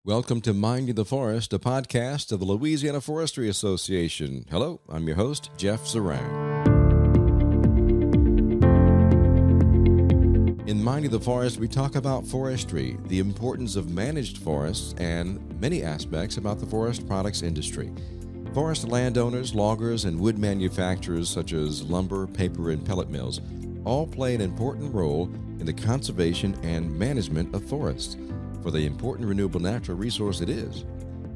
Welcome to Minding the Forest, a podcast of the Louisiana Forestry Association. Hello, I'm your host, Jeff Zarang. In Minding the Forest, we talk about forestry, the importance of managed forests, and many aspects about the forest products industry. Forest landowners, loggers, and wood manufacturers such as lumber, paper, and pellet mills all play an important role in the conservation and management of forests for the important renewable natural resource it is.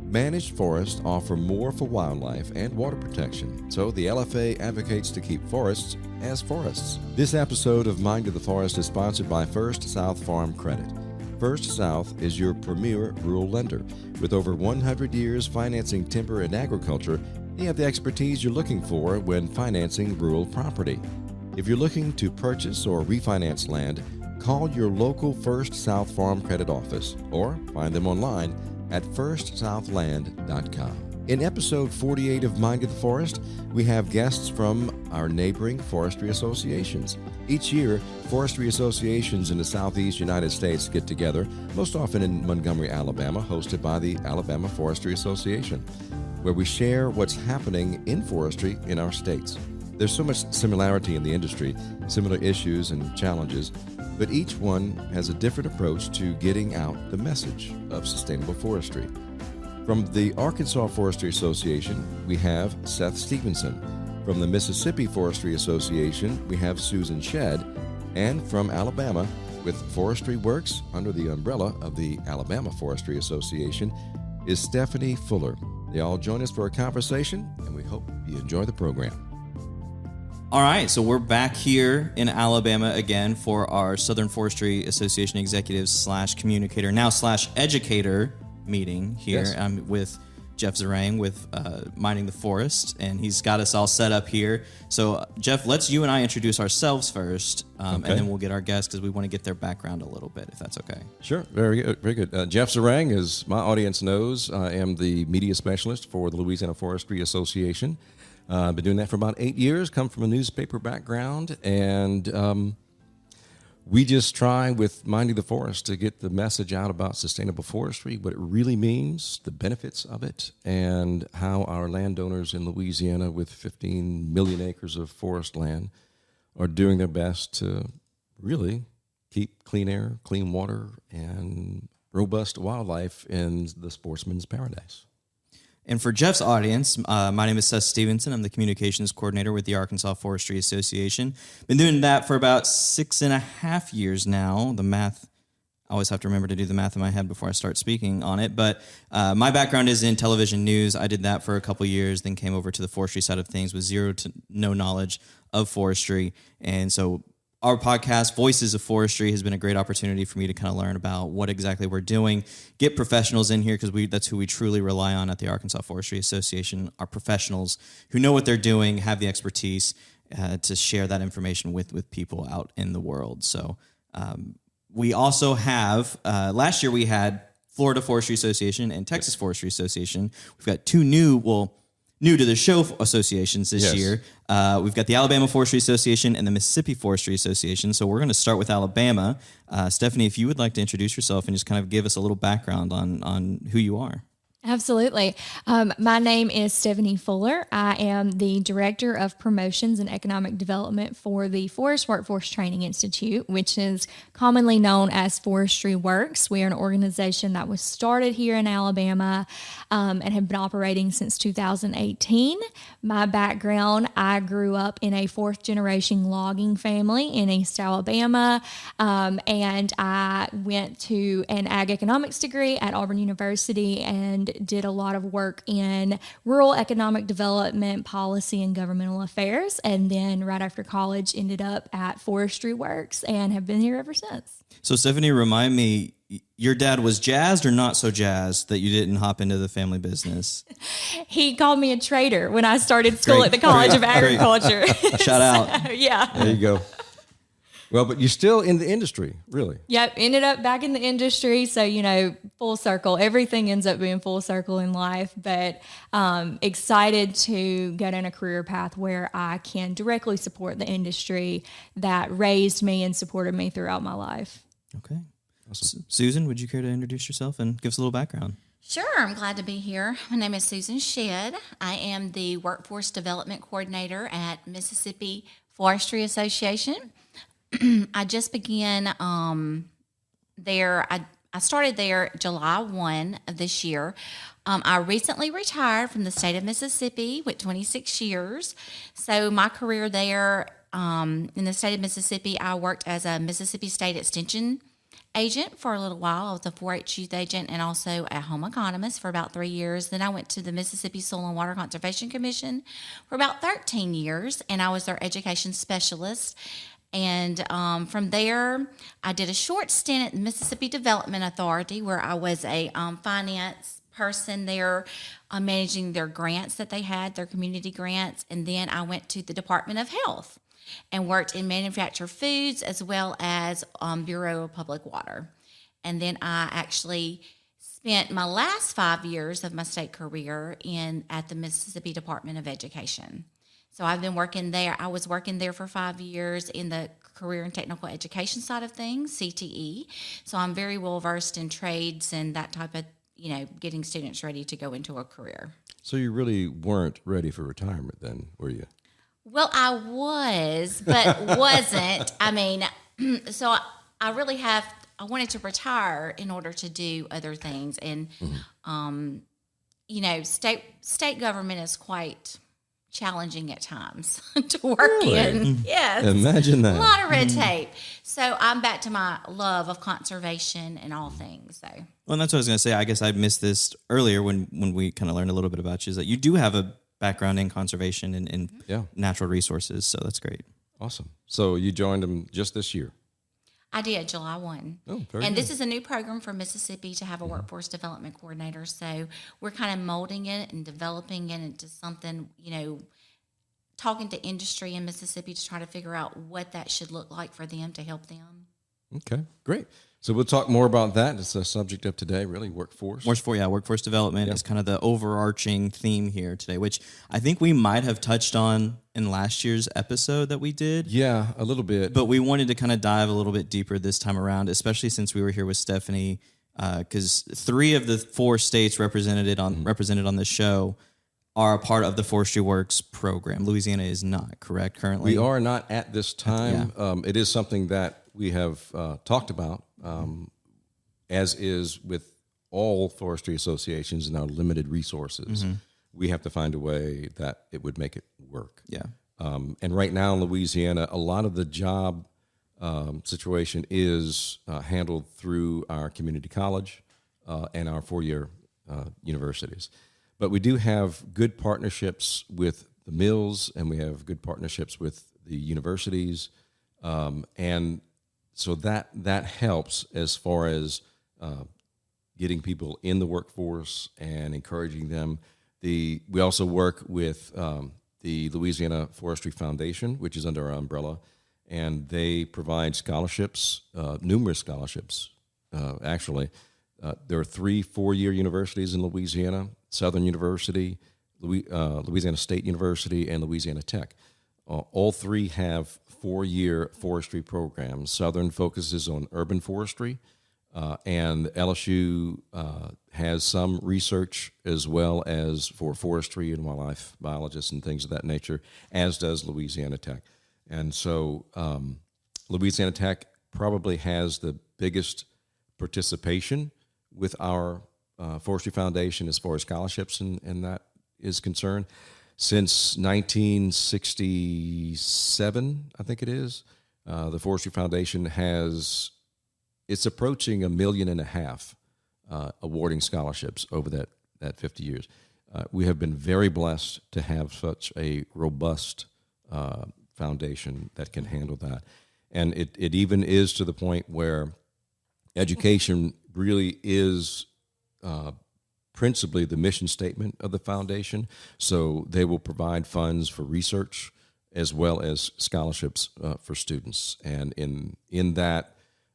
Managed forests offer more for wildlife and water protection, so the LFA advocates to keep forests as forests. This episode of Mind of the Forest is sponsored by First South Farm Credit. First South is your premier rural lender. With over 100 years financing timber and agriculture, they have the expertise you're looking for when financing rural property. If you're looking to purchase or refinance land, call your local First South Farm Credit office or find them online at firstsouthland.com. In episode 48 of Mind of the Forest, we have guests from our neighboring forestry associations. Each year, forestry associations in the southeast United States get together, most often in Montgomery, Alabama, hosted by the Alabama Forestry Association, where we share what's happening in forestry in our states. There's so much similarity in the industry, similar issues and challenges, but each one has a different approach to getting out the message of sustainable forestry. From the Arkansas Forestry Association, we have Seth Stephenson. From the Mississippi Forestry Association, we have Susan Shedd. And from Alabama, with Forestry Works, under the umbrella of the Alabama Forestry Association, is Stephanie Fuller. They all join us for a conversation, and we hope you enjoy the program. All right, so we're back here in Alabama again for our Southern Forestry Association executives / communicator, now / educator meeting here. Yes. I'm with Jeff Zarang with Minding the Forest, and he's got us all set up here. So, Jeff, let's you and I introduce ourselves first, and then we'll get our guests because we want to get their background a little bit, if that's okay. Sure, very good. Very good. Jeff Zarang, as my audience knows, I am the media specialist for the Louisiana Forestry Association. I've been doing that for about 8 years, come from a newspaper background, and we just try with Minding the Forest to get the message out about sustainable forestry, what it really means, the benefits of it, and how our landowners in Louisiana with 15 million acres of forest land are doing their best to really keep clean air, clean water, and robust wildlife in the sportsman's paradise. And for Jeff's audience, my name is Seth Stephenson. I'm the communications coordinator with the Arkansas Forestry Association. Been doing that for about 6.5 years now. The math, I always have to remember to do the math in my head before I start speaking on it. But my background is in television news. I did that for a couple years, then came over to the forestry side of things with zero to no knowledge of forestry. And so our podcast, Voices of Forestry, has been a great opportunity for me to kind of learn about what exactly we're doing, get professionals in here, because that's who we truly rely on at the Arkansas Forestry Association, our professionals who know what they're doing, have the expertise to share that information with people out in the world. So we also have, last year we had Florida Forestry Association and Texas Forestry Association. We've got two new to the show associations this year. We've got the Alabama Forestry Association and the Mississippi Forestry Association. So we're going to start with Alabama. Stephanie, if you would like to introduce yourself and just kind of give us a little background on who you are. Absolutely. My name is Stephanie Fuller. I am the Director of Promotions and Economic Development for the Forest Workforce Training Institute, which is commonly known as Forestry Works. We are an organization that was started here in Alabama and have been operating since 2018. My background, I grew up in a fourth-generation logging family in East Alabama, and I went to an ag economics degree at Auburn University and did a lot of work in rural economic development, policy, and governmental affairs. And then right after college, ended up at Forestry Works and have been here ever since. So Stephanie, remind me, your dad was jazzed or not so jazzed that you didn't hop into the family business? He called me a traitor when I started school at the College of Agriculture. Shout out. So, yeah. There you go. Well, but you're still in the industry, really. Yep, ended up back in the industry. So, full circle. Everything ends up being full circle in life. But excited to get in a career path where I can directly support the industry that raised me and supported me throughout my life. Okay. Susan, would you care to introduce yourself and give us a little background? Sure, I'm glad to be here. My name is Susan Shedd. I am the Workforce Development Coordinator at Mississippi Forestry Association. I just began there. I started there July 1 of this year. I recently retired from the state of Mississippi with 26 years. So my career there in the state of Mississippi, I worked as a Mississippi State Extension agent for a little while. I was a 4-H youth agent and also a home economist for about 3 years. Then I went to the Mississippi Soil and Water Conservation Commission for about 13 years, and I was their education specialist. And from there, I did a short stint at the Mississippi Development Authority, where I was a finance person there, managing their grants that they had, their community grants. And then I went to the Department of Health and worked in manufactured foods as well as Bureau of Public Water. And then I actually spent my last 5 years of my state career at the Mississippi Department of Education. So I've been working there. I was working there for 5 years in the career and technical education side of things, CTE. So I'm very well versed in trades and that type of, getting students ready to go into a career. So you really weren't ready for retirement then, were you? Well, I was, but wasn't. So I really I wanted to retire in order to do other things. And, state government is quite challenging at times to work in. Yes. Imagine that. A lot of red tape. So I'm back to my love of conservation and all things. So. Well, and that's what I was going to say. I guess I missed this earlier when we kind of learned a little bit about you, is that you do have a background in conservation and natural resources. So that's great. Awesome. So you joined them just this year? I did, July 1. Oh, very And good. this is a new program for Mississippi to have a workforce development coordinator. So we're kind of molding it and developing it into something, talking to industry in Mississippi to try to figure out what that should look like for them to help them. Okay, great. So we'll talk more about that. It's the subject of today, really, workforce. Workforce development is kind of the overarching theme here today, which I think we might have touched on in last year's episode that we did. Yeah, a little bit. But we wanted to kind of dive a little bit deeper this time around, especially since we were here with Stephanie, because 3 of the 4 states represented on this show are a part of the Forestry Works program. Louisiana is not, correct, currently? We are not at this time. Yeah. It is something that we have talked about, as is with all forestry associations and our limited resources. Mm-hmm. We have to find a way that it would make it work. Yeah. And right now in Louisiana, a lot of the job situation is handled through our community college and our 4-year universities. But we do have good partnerships with the mills, and we have good partnerships with the universities, and so that helps as far as getting people in the workforce and encouraging them. We also work with the Louisiana Forestry Foundation, which is under our umbrella, and they provide scholarships, numerous scholarships, actually. There are 3 4-year universities in Louisiana: Southern University, Louisiana State University, and Louisiana Tech. All 3 have 4-year forestry programs. Southern focuses on urban forestry, and LSU has some research as well as for forestry and wildlife biologists and things of that nature, as does Louisiana Tech. And so Louisiana Tech probably has the biggest participation with our Forestry Foundation as far as scholarships and that is concerned. Since 1967, I think it is, the Forestry Foundation it's approaching $1.5 million awarding scholarships over that 50 years. We have been very blessed to have such a robust foundation that can handle that. And it even is to the point where education really is principally the mission statement of the foundation. So they will provide funds for research as well as scholarships for students. And in that,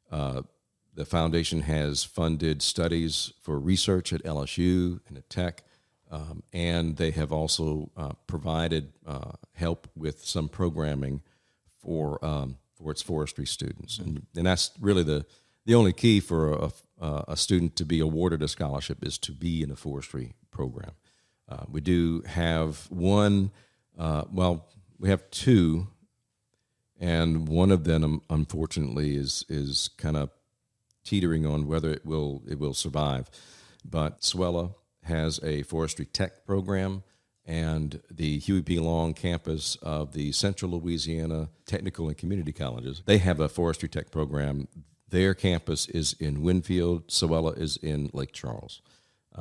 the foundation has funded studies for research at LSU and at Tech, and they have also provided help with some programming for its forestry students. And that's really The only key for a student to be awarded a scholarship is to be in a forestry program. We do have one, we have two, and one of them, unfortunately, is kind of teetering on whether it will survive. But SWELA has a forestry tech program, and the Huey P. Long campus of the Central Louisiana Technical and Community Colleges, they have a forestry tech program. Their campus is in Winfield. SWELA is in Lake Charles.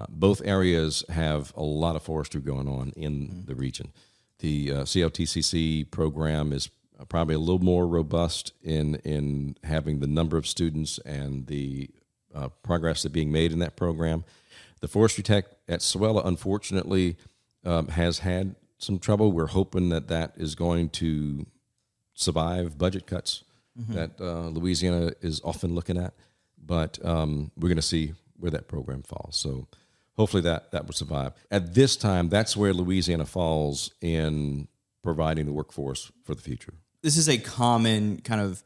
Both areas have a lot of forestry going on in the region. The CLTCC program is probably a little more robust in having the number of students and the progress that being made in that program. The forestry tech at SWELA, unfortunately, has had some trouble. We're hoping that is going to survive budget cuts that Louisiana is often looking at. But we're going to see where that program falls. So hopefully that will survive. At this time, that's where Louisiana falls in providing the workforce for the future. This is a common kind of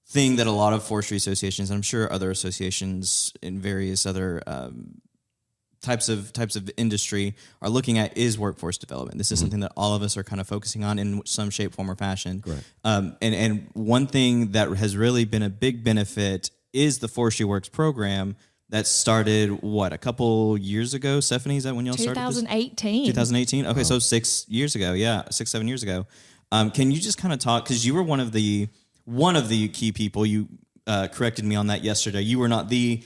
thing that a lot of forestry associations, and I'm sure other associations in various other types of industry are looking at, is workforce development. This is something that all of us are kind of focusing on in some shape, form, or fashion. And one thing that has really been a big benefit is the Forestry Works program that started, a couple years ago? Stephanie, is that when y'all started this? 2018. 2018? Okay, so 6 years ago. Yeah, 7 years ago. Can you just kind of talk, because you were one of the key people. You corrected me on that yesterday. You were not the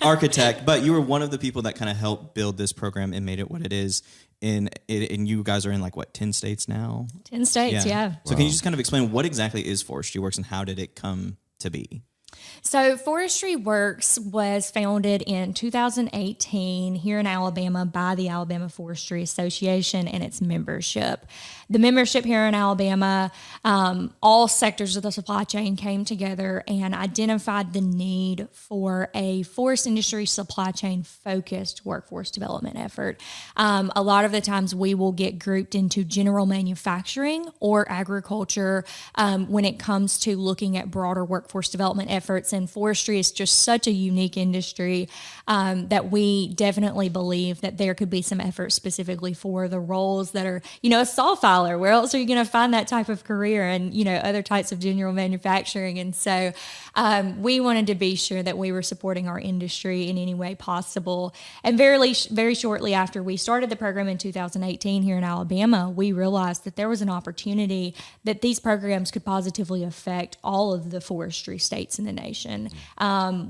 architect, but you were one of the people that kind of helped build this program and made it what it is. And you guys are in 10 states now? 10 states, yeah. So can you just kind of explain what exactly is Forestry Works and how did it come to be? So Forestry Works was founded in 2018 here in Alabama by the Alabama Forestry Association and its membership. The membership here in Alabama, all sectors of the supply chain came together and identified the need for a forest industry supply chain focused workforce development effort. A lot of the times we will get grouped into general manufacturing or agriculture when it comes to looking at broader workforce development efforts. And forestry is just such a unique industry that we definitely believe that there could be some effort specifically for the roles that are, a saw filer. Where else are you going to find that type of career and, other types of general manufacturing? And so we wanted to be sure that we were supporting our industry in any way possible. And very shortly after we started the program in 2018 here in Alabama, we realized that there was an opportunity that these programs could positively affect all of the forestry states in the nation.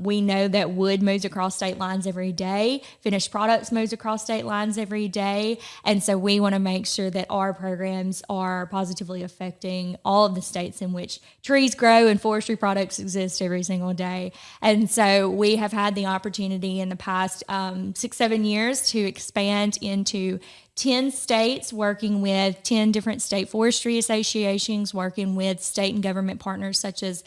We know that wood moves across state lines every day. Finished products moves across state lines every day. And so we want to make sure that our programs are positively affecting all of the states in which trees grow and forestry products exist every single day. And so we have had the opportunity in the past 6-7 years to expand into 10 states, working with 10 different state forestry associations, working with state and government partners such as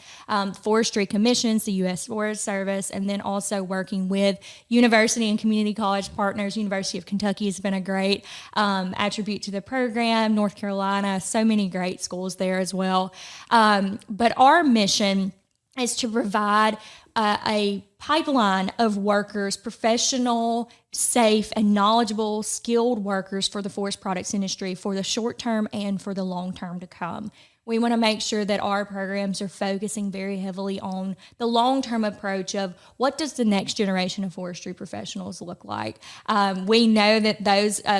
forestry commissions, the U.S. Forest Service, and then also working with university and community college partners. University of Kentucky has been a great attribute to the program, North Carolina, so many great schools there as well. But our mission is to provide a pipeline of workers, professional, safe, and knowledgeable, skilled workers for the forest products industry for the short term and for the long term to come. We want to make sure that our programs are focusing very heavily on the long-term approach of what does the next generation of forestry professionals look like. We know that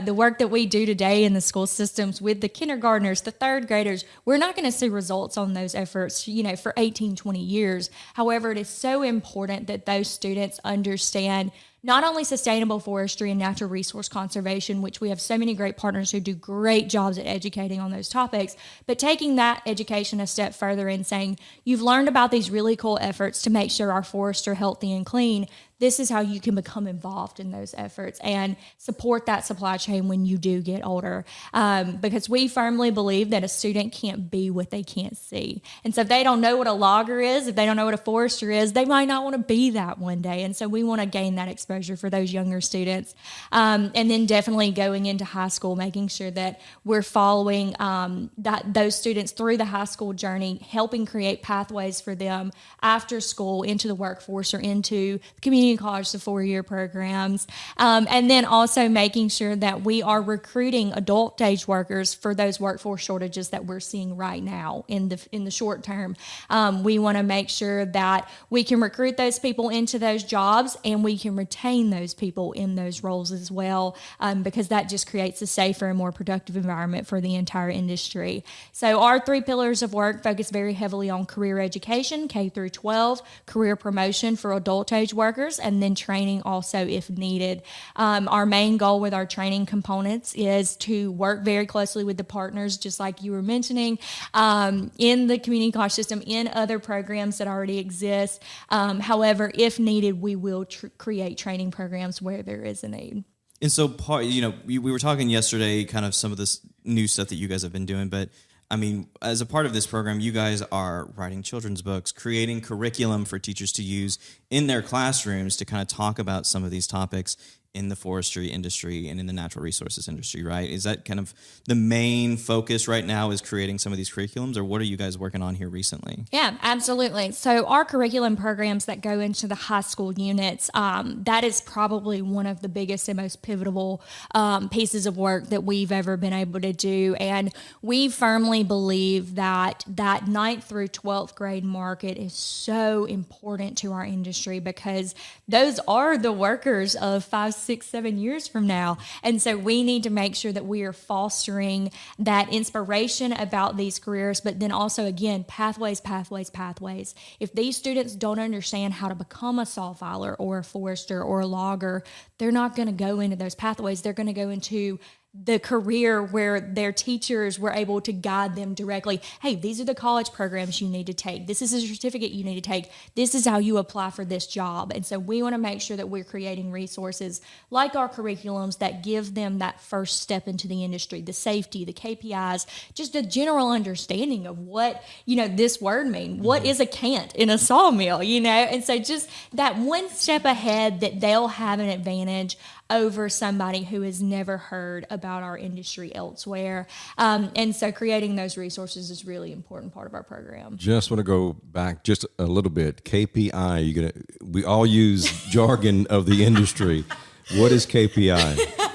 the work that we do today in the school systems with the kindergartners, the third graders, we're not going to see results on those efforts, for 18, 20 years. However, it is so important that those students understand not only sustainable forestry and natural resource conservation, which we have so many great partners who do great jobs at educating on those topics, but taking that education a step further and saying, you've learned about these really cool efforts to make sure our forests are healthy and clean. this is how you can become involved in those efforts and support that supply chain when you do get older. Because we firmly believe that a student can't be what they can't see. And so if they don't know what a logger is, if they don't know what a forester is, they might not want to be that one day. And so we want to gain that exposure for those younger students. And then definitely going into high school, making sure that we're following those students through the high school journey, helping create pathways for them after school into the workforce or into the community college, the 4-year programs. And then also making sure that we are recruiting adult age workers for those workforce shortages that we're seeing right now in the short term. We want to make sure that we can recruit those people into those jobs and we can retain those people in those roles as well, because that just creates a safer and more productive environment for the entire industry. So our 3 pillars of work focus very heavily on career education, K through 12, career promotion for adult age workers, and then training also if needed. Our main goal with our training components is to work very closely with the partners, just like you were mentioning, in the community college system, in other programs that already exist. However, if needed, we will create training programs where there is a need. And so, we were talking yesterday, kind of some of this new stuff that you guys have been doing, but I mean, as a part of this program, you guys are writing children's books, creating curriculum for teachers to use in their classrooms to kind of talk about some of these topics in the forestry industry and in the natural resources industry, right? Is that kind of the main focus right now, is creating some of these curriculums, or what are you guys working on here recently? Yeah, absolutely. So our curriculum programs that go into the high school units, that is probably one of the biggest and most pivotal pieces of work that we've ever been able to do. And we firmly believe that 9th through 12th grade market is so important to our industry, because those are the workers of 5, 6, 7 years from now. And so we need to make sure that we are fostering that inspiration about these careers, but then also, again, pathways. If these students don't understand how to become a saw filer or a forester or a logger, they're not going to go into those pathways. They're going to go into the career where their teachers were able to guide them directly. Hey, these are the college programs you need to take. This is a certificate you need to take. This is how you apply for this job. And so we want to make sure that we're creating resources like our curriculums that give them that first step into the industry, the safety, the KPIs, just a general understanding of what, this word means. What is a cant in a sawmill, And so just that one step ahead, that they'll have an advantage over somebody who has never heard about our industry elsewhere. And so creating those resources is really important part of our program. Just want to go back just a little bit. KPI, we all use jargon of the industry. What is KPI?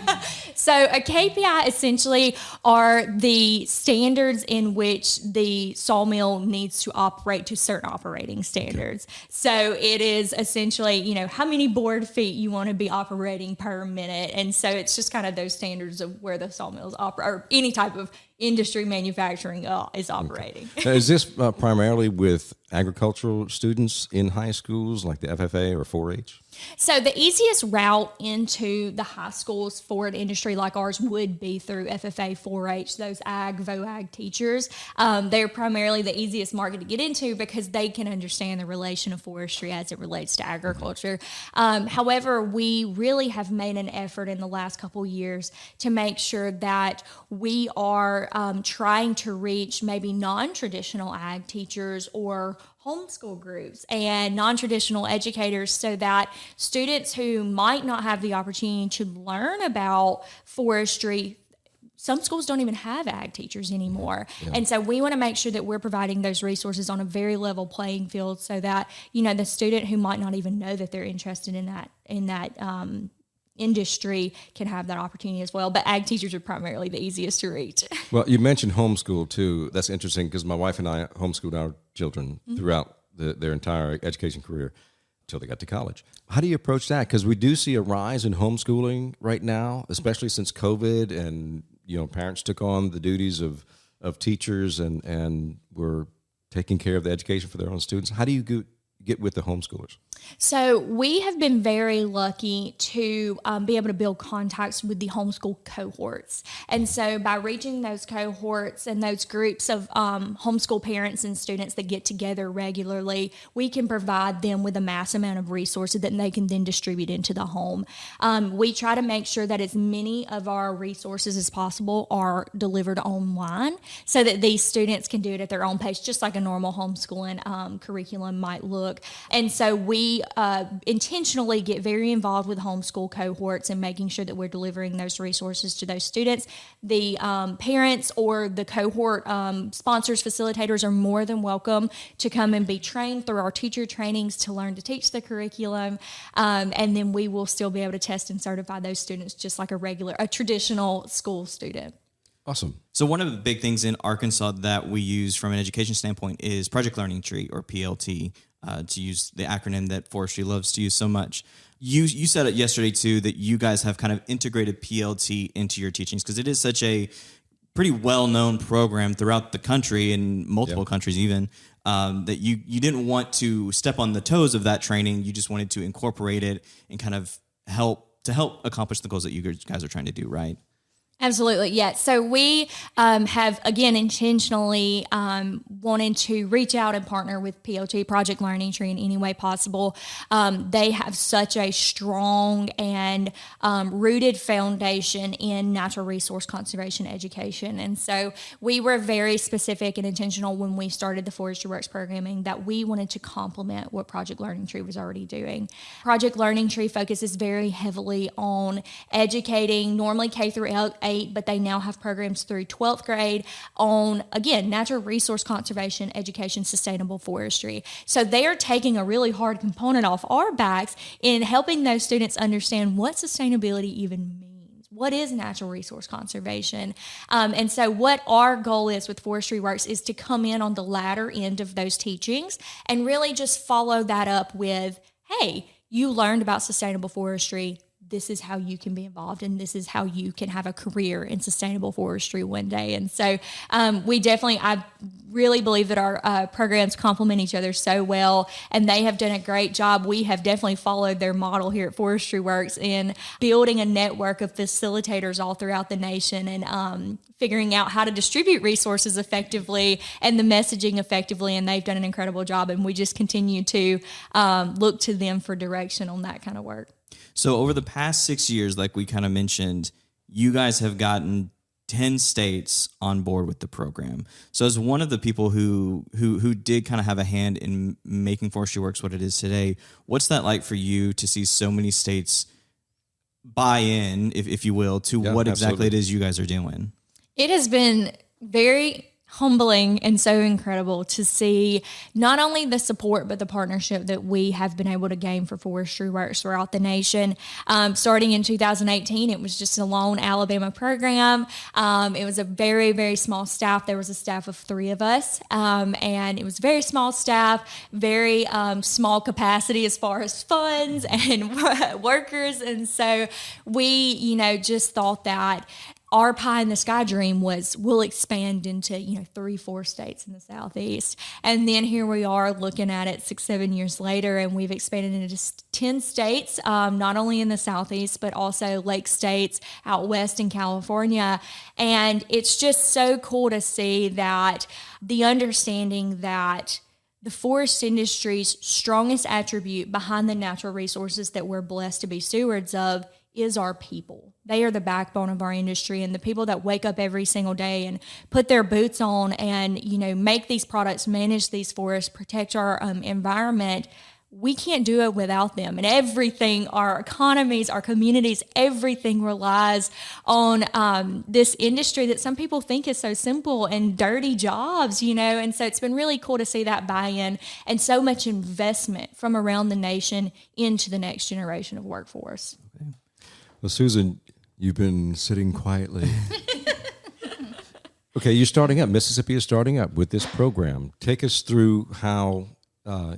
So a KPI essentially are the standards in which the sawmill needs to operate to certain operating standards. Okay. So it is essentially, how many board feet you want to be operating per minute. And so it's just kind of those standards of where the sawmills operate, or any type of industry manufacturing is operating. Okay. Now, is this primarily with agricultural students in high schools like the FFA or 4-H? So the easiest route into the high schools for an industry like ours would be through FFA, 4-H, those VOAG teachers. They're primarily the easiest market to get into because they can understand the relation of forestry as it relates to agriculture. However, we really have made an effort in the last couple years to make sure that we are trying to reach maybe non-traditional ag teachers or homeschool groups and non-traditional educators, so that students who might not have the opportunity to learn about forestry, some schools don't even have ag teachers anymore. Yeah. And so we want to make sure that we're providing those resources on a very level playing field, so that, the student who might not even know that they're interested in that industry can have that opportunity as well. But ag teachers are primarily the easiest to reach. Well, you mentioned homeschool too. That's interesting, because my wife and I homeschooled our children throughout their entire education career until they got to college. How do you approach that? Because we do see a rise in homeschooling right now, especially since COVID, and parents took on the duties of teachers and were taking care of the education for their own students. How do you get with the homeschoolers? So we have been very lucky to be able to build contacts with the homeschool cohorts. And so by reaching those cohorts and those groups of homeschool parents and students that get together regularly, we can provide them with a mass amount of resources that they can then distribute into the home. We try to make sure that as many of our resources as possible are delivered online so that these students can do it at their own pace, just like a normal homeschooling curriculum might look. And so we intentionally get very involved with homeschool cohorts and making sure that we're delivering those resources to those students. The parents or the cohort sponsors, facilitators are more than welcome to come and be trained through our teacher trainings to learn to teach the curriculum. And then we will still be able to test and certify those students just like a traditional school student. Awesome. So one of the big things in Arkansas that we use from an education standpoint is Project Learning Tree, or PLT, to use the acronym that Forestry loves to use so much. You said it yesterday, too, that you guys have kind of integrated PLT into your teachings because it is such a pretty well-known program throughout the country and multiple countries even, that you didn't want to step on the toes of that training. You just wanted to incorporate it and kind of help accomplish the goals that you guys are trying to do, right? Absolutely, yes. So we have, again, intentionally wanted to reach out and partner with PLT, Project Learning Tree, in any way possible. They have such a strong and rooted foundation in natural resource conservation education. And so we were very specific and intentional when we started the Forestry Works programming that we wanted to complement what Project Learning Tree was already doing. Project Learning Tree focuses very heavily on educating normally K through 8, but they now have programs through 12th grade on, again, natural resource conservation, education, sustainable forestry. So they are taking a really hard component off our backs in helping those students understand what sustainability even means. What is natural resource conservation? And so what our goal is with Forestry Works is to come in on the latter end of those teachings and really just follow that up with, hey, you learned about sustainable forestry. This is how you can be involved, and this is how you can have a career in sustainable forestry one day. And so I really believe that our programs complement each other so well, and they have done a great job. We have definitely followed their model here at Forestry Works in building a network of facilitators all throughout the nation and figuring out how to distribute resources effectively and the messaging effectively, and they've done an incredible job, and we just continue to look to them for direction on that kind of work. So over the past 6 years, like we kind of mentioned, you guys have gotten 10 states on board with the program. So as one of the people who did kind of have a hand in making Forestry Works what it is today, what's that like for you to see so many states buy in, if you will, to what exactly it is you guys are doing? It has been very humbling and so incredible to see not only the support but the partnership that we have been able to gain for Forestry Works throughout the nation. Starting in 2018, it was just a lone Alabama program. It was a very, very small staff. There was a staff of 3 of us, and it was very small staff, very small capacity as far as funds and workers. And so we, just thought that our pie in the sky dream was we'll expand into 3-4 states in the Southeast, and then here we are looking at it 6-7 years later, and we've expanded into 10 states, not only in the Southeast but also lake states out west in California. And it's just so cool to see that the understanding that the forest industry's strongest attribute behind the natural resources that we're blessed to be stewards of is our people. They are the backbone of our industry, and the people that wake up every single day and put their boots on and, make these products, manage these forests, protect our environment. We can't do it without them. And everything, our economies, our communities, everything relies on this industry that some people think is so simple and dirty jobs, And so it's been really cool to see that buy-in and so much investment from around the nation into the next generation of workforce. Okay. Well, Susan, you've been sitting quietly. Okay, you're starting up. Mississippi is starting up with this program. Take us through how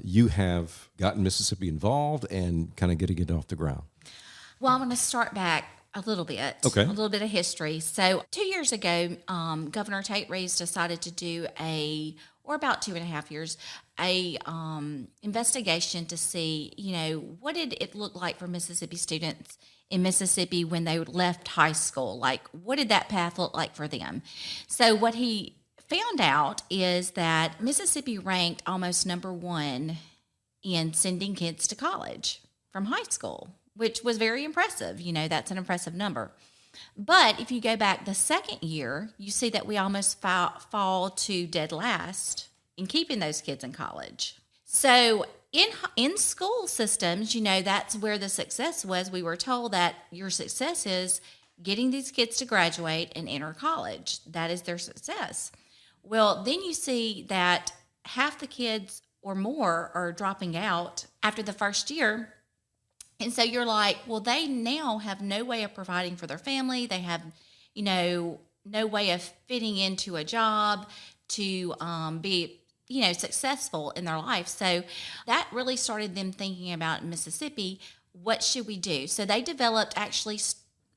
you have gotten Mississippi involved and kind of getting it off the ground. Well, I'm going to start back a little bit, okay. A little bit of history. So 2 years ago, Governor Tate Reeves decided to do a or about 2.5 years, a investigation to see, what did it look like for Mississippi students in Mississippi when they left high school? Like, what did that path look like for them? So what he found out is that Mississippi ranked almost number one in sending kids to college from high school, which was very impressive. That's an impressive number. But if you go back the second year, you see that we almost fall to dead last in keeping those kids in college. So in school systems, that's where the success was. We were told that your success is getting these kids to graduate and enter college. That is their success. Well, then you see that half the kids or more are dropping out after the first year. And so you're like, well, they now have no way of providing for their family. They have, no way of fitting into a job to be, successful in their life. So that really started them thinking about Mississippi, what should we do? So they developed actually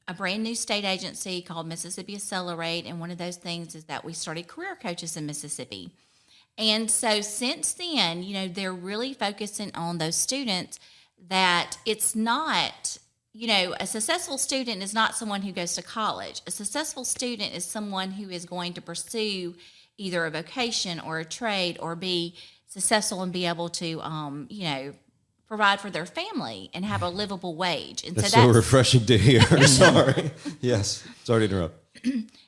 a brand new state agency called Mississippi Accelerate. And one of those things is that we started career coaches in Mississippi. And so since then, they're really focusing on those students that it's not, a successful student is not someone who goes to college. A successful student is someone who is going to pursue either a vocation or a trade or be successful and be able to, provide for their family and have a livable wage. And that's so that's refreshing to hear. Sorry. Yes. Sorry to interrupt.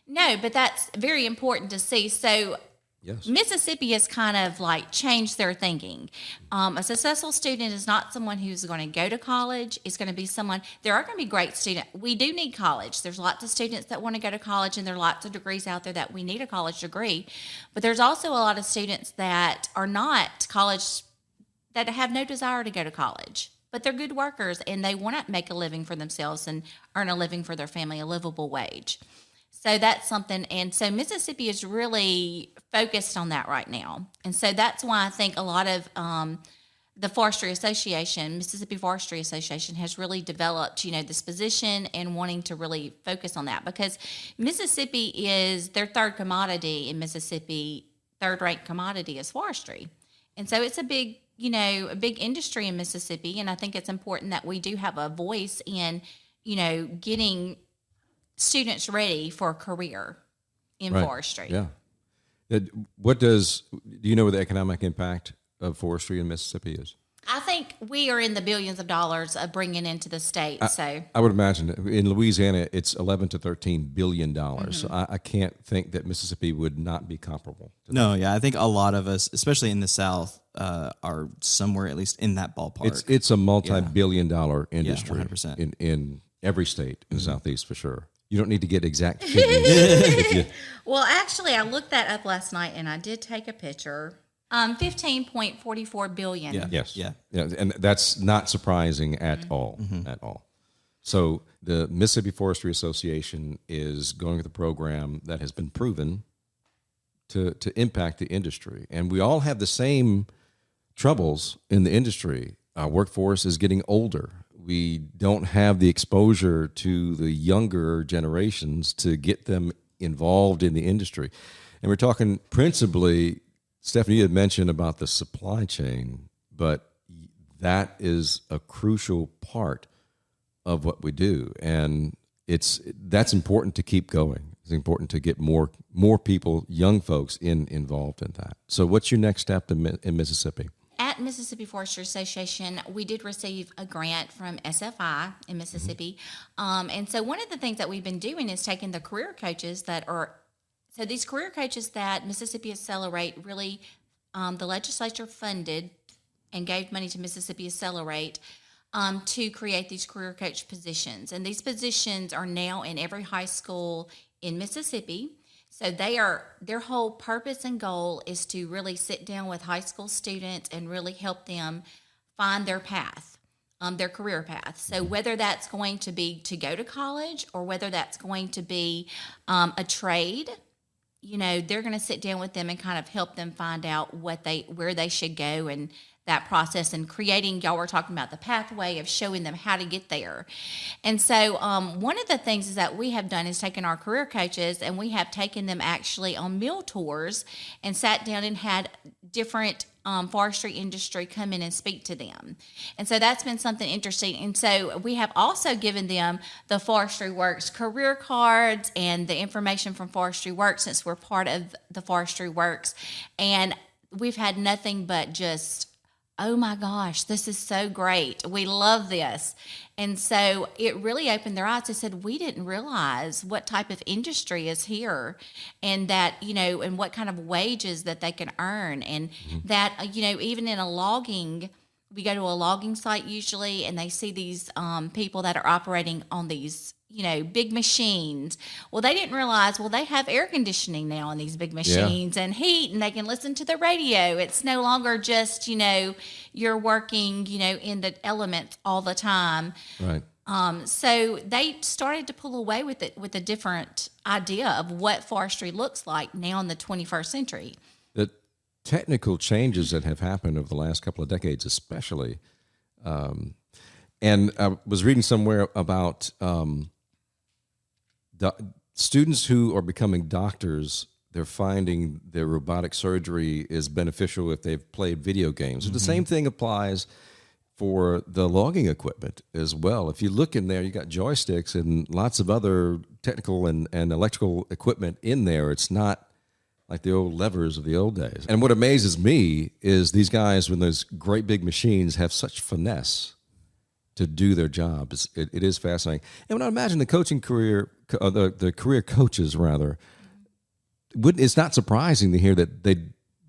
No, but that's very important to see. So Yes. Mississippi has kind of like changed their thinking. A successful student is not someone who's going to go to college. It's going to be someone, there are going to be great students. We do need college. There's lots of students that want to go to college, and there are lots of degrees out there that we need a college degree. But there's also a lot of students that are not college, that have no desire to go to college. But they're good workers, and they want to make a living for themselves and earn a living for their family, a livable wage. So that's something, and so Mississippi is really focused on that right now. And so that's why I think a lot of the Forestry Association, Mississippi Forestry Association, has really developed, this position and wanting to really focus on that, because Mississippi is their third commodity in Mississippi, third-ranked commodity is forestry. And so it's a big industry in Mississippi, and I think it's important that we do have a voice in, getting students ready for a career in forestry. Yeah. Do you know what the economic impact of forestry in Mississippi is? I think we are in the billions of dollars of bringing into the state. I would imagine in Louisiana, it's $11 to $13 billion. Mm-hmm. So I can't think that Mississippi would not be comparable to No, yeah, I think a lot of us, especially in the South, are somewhere at least in that ballpark. It's a multi-billion-dollar industry 100%. in every state in the Southeast for sure. You don't need to get exact figures. Well, actually, I looked that up last night, and I did take a picture. 15.44 billion. Yeah. Yes. Yeah. And that's not surprising at all. At all. So the Mississippi Forestry Association is going with a program that has been proven to impact the industry. And we all have the same troubles in the industry. Our workforce is getting older. We don't have the exposure to the younger generations to get them involved in the industry. And we're talking principally, Stephanie, you had mentioned about the supply chain, but that is a crucial part of what we do. And that's important to keep going. It's important to get more people, young folks, involved in that. So what's your next step in Mississippi? At Mississippi Forestry Association, we did receive a grant from SFI in Mississippi. And so one of the things that we've been doing is taking the career coaches so these career coaches that Mississippi Accelerate really, the legislature funded and gave money to Mississippi Accelerate to create these career coach positions. And these positions are now in every high school in Mississippi. So their whole purpose and goal is to really sit down with high school students and really help them find their path, their career path. So whether that's going to be to go to college or whether that's going to be a trade, they're going to sit down with them and kind of help them find out where they should go and that process and creating, y'all were talking about the pathway of showing them how to get there. And so one of the things is that we have done is taken our career coaches and we have taken them actually on mill tours and sat down and had different forestry industry come in and speak to them. And so that's been something interesting. And so we have also given them the Forestry Works career cards and the information from Forestry Works, since we're part of the Forestry Works. And we've had nothing but just, oh my gosh, this is so great. We love this. And so it really opened their eyes. They said, we didn't realize what type of industry is here, and that, and what kind of wages that they can earn. And that, even in a logging, we go to a logging site usually, and they see these people that are operating on these, big machines. Well, they didn't realize, they have air conditioning now on these big machines and heat, and they can listen to the radio. It's no longer just, you're working, in the elements all the time. Right. So they started to pull away with it, with a different idea of what forestry looks like now in the 21st century. The technical changes that have happened over the last couple of decades, especially, and I was reading somewhere about students who are becoming doctors. They're finding their robotic surgery is beneficial if they've played video games. The same thing applies for the logging equipment as well. If you look in there, you got joysticks and lots of other technical and electrical equipment in there. It's not like the old levers of the old days. And what amazes me is these guys, when those great big machines, have such finesse to do their job. It is fascinating. And when I imagine the coaching career, the career coaches rather, it's not surprising to hear that they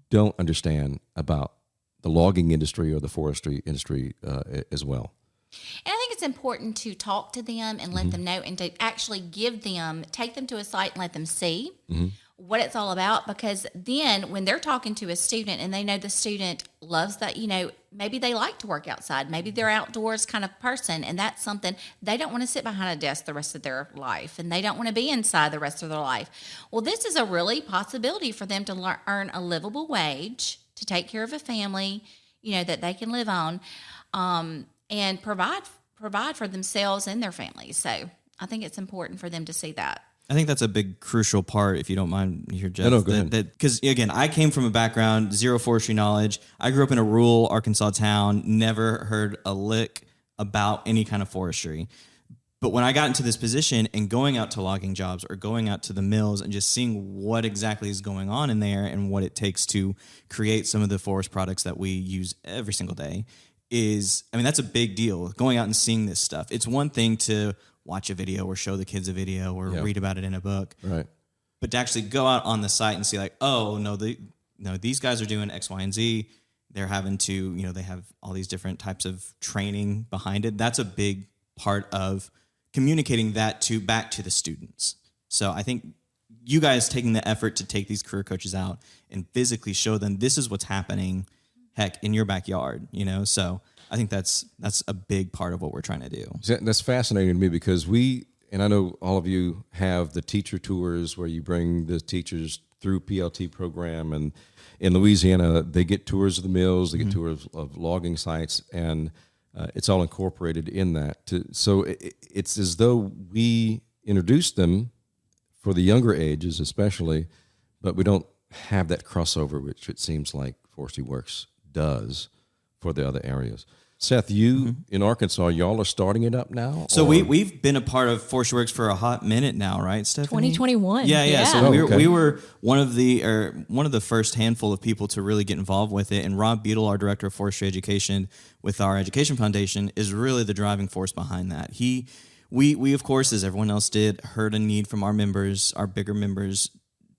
don't understand about the logging industry or the forestry industry as well. And I think it's important to talk to them and let them know, and to actually take them to a site and let them see what it's all about. Because then when they're talking to a student and they know the student loves that, maybe they like to work outside, maybe they're outdoors kind of person, and that's something they don't want to sit behind a desk the rest of their life, and they don't want to be inside the rest of their life. Well, this is a really possibility for them to earn a livable wage to take care of a family, that they can live on, and provide for themselves and their families. So I think it's important for them to see that. I think that's a big crucial part, if you don't mind here, Jeff. No, go ahead. Because, again, I came from a background, zero forestry knowledge. I grew up in a rural Arkansas town, never heard a lick about any kind of forestry. But when I got into this position and going out to logging jobs or going out to the mills and just seeing what exactly is going on in there and what it takes to create some of the forest products that we use every single day that's a big deal. Going out and seeing this stuff. It's one thing to watch a video or show the kids a video or read about it in a book. Right. But to actually go out on the site and see like, oh, no, these guys are doing X, Y, and Z. They're having to, they have all these different types of training behind it. That's a big part of communicating that back to the students. So I think you guys taking the effort to take these career coaches out and physically show them this is what's happening, heck, in your backyard, So I think that's a big part of what we're trying to do. That's fascinating to me because and I know all of you have the teacher tours where you bring the teachers through PLT program, and in Louisiana, they get tours of the mills, they get tours of logging sites, and it's all incorporated in that. So it's as though we introduce them for the younger ages especially, but we don't have that crossover, which it seems like Forestry Works does for the other areas. Seth, you in Arkansas, y'all are starting it up now? So we've been a part of Forestry Works for a hot minute now, right, Stephanie? 2021. Yeah. So we were one of the first handful of people to really get involved with it. And Rob Beadel, our director of forestry education with our education foundation, is really the driving force behind that. We of course, as everyone else did, heard a need from our members, our bigger members,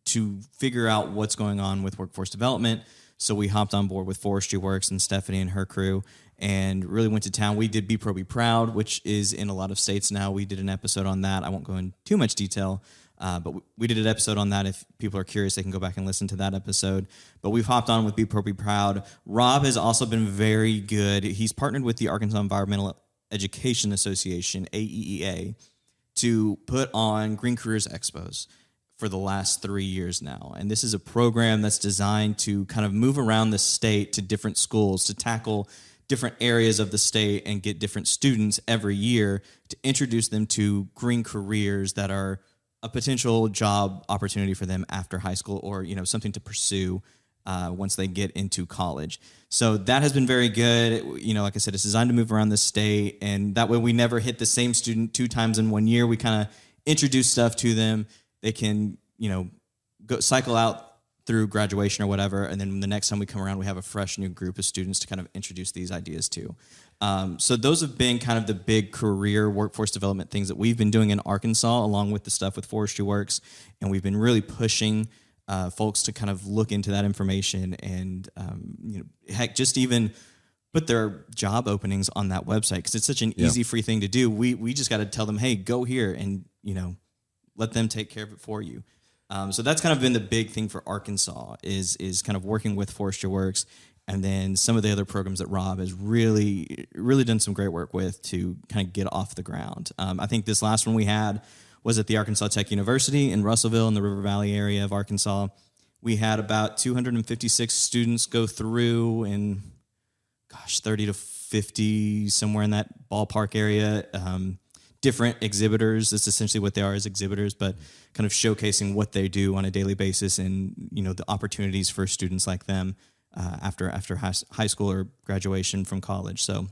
to figure out what's going on with workforce development. So we hopped on board with Forestry Works and Stephanie and her crew and really went to town. We did Be Pro, Be Proud, which is in a lot of states now. We did an episode on that. I won't go into too much detail, but we did an episode on that. If people are curious, they can go back and listen to that episode. But we've hopped on with Be Pro, Be Proud. Rob has also been very good. He's partnered with the Arkansas Environmental Education Association, AEEA, to put on Green Careers Expos. for the last 3 years now. And this is a program that's designed to kind of move around the state to different schools, to tackle different areas of the state and get different students every year to introduce them to green careers that are a potential job opportunity for them after high school, or, something to pursue once they get into college. So that has been very good. Like I said, it's designed to move around the state, and that way we never hit the same student 2 times in 1 year. We kind of introduce stuff to them. They can, go cycle out through graduation or whatever, and then the next time we come around, we have a fresh new group of students to kind of introduce these ideas to. So those have been kind of the big career workforce development things that we've been doing in Arkansas, along with the stuff with Forestry Works, and we've been really pushing folks to kind of look into that information and, heck, just even put their job openings on that website, because it's such an easy, free thing to do. We just got to tell them, hey, go here, and, let them take care of it for you. So that's kind of been the big thing for Arkansas is kind of working with Forestry Works, and then some of the other programs that Rob has really, really done some great work with to kind of get off the ground. I think this last one we had was at the Arkansas Tech University in Russellville in the River Valley area of Arkansas. We had about 256 students go through, and 30 to 50, somewhere in that ballpark area. Different exhibitors. That's essentially what they are, as exhibitors, but kind of showcasing what they do on a daily basis, and the opportunities for students like them after high school or graduation from college. So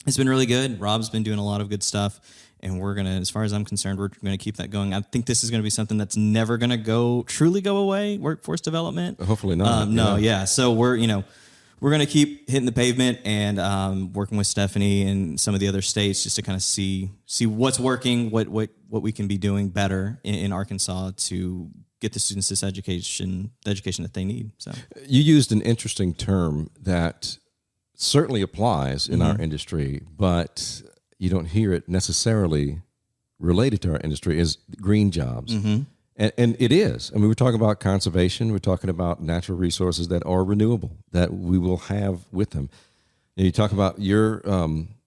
it's been really good. Rob's been doing a lot of good stuff, and we're gonna, as far as I'm concerned, we're gonna keep that going. I think this is gonna be something that's never gonna truly go away. Workforce development. Hopefully not. No, yeah. So we're going to keep hitting the pavement and working with Stephanie and some of the other states just to kind of see what's working, what we can be doing better in Arkansas to get the students this education that they need. So you used an interesting term that certainly applies in our industry, but you don't hear it necessarily related to our industry, is green jobs. And it is. I mean, we're talking about conservation. We're talking about natural resources that are renewable, that we will have with them. And you talk about your,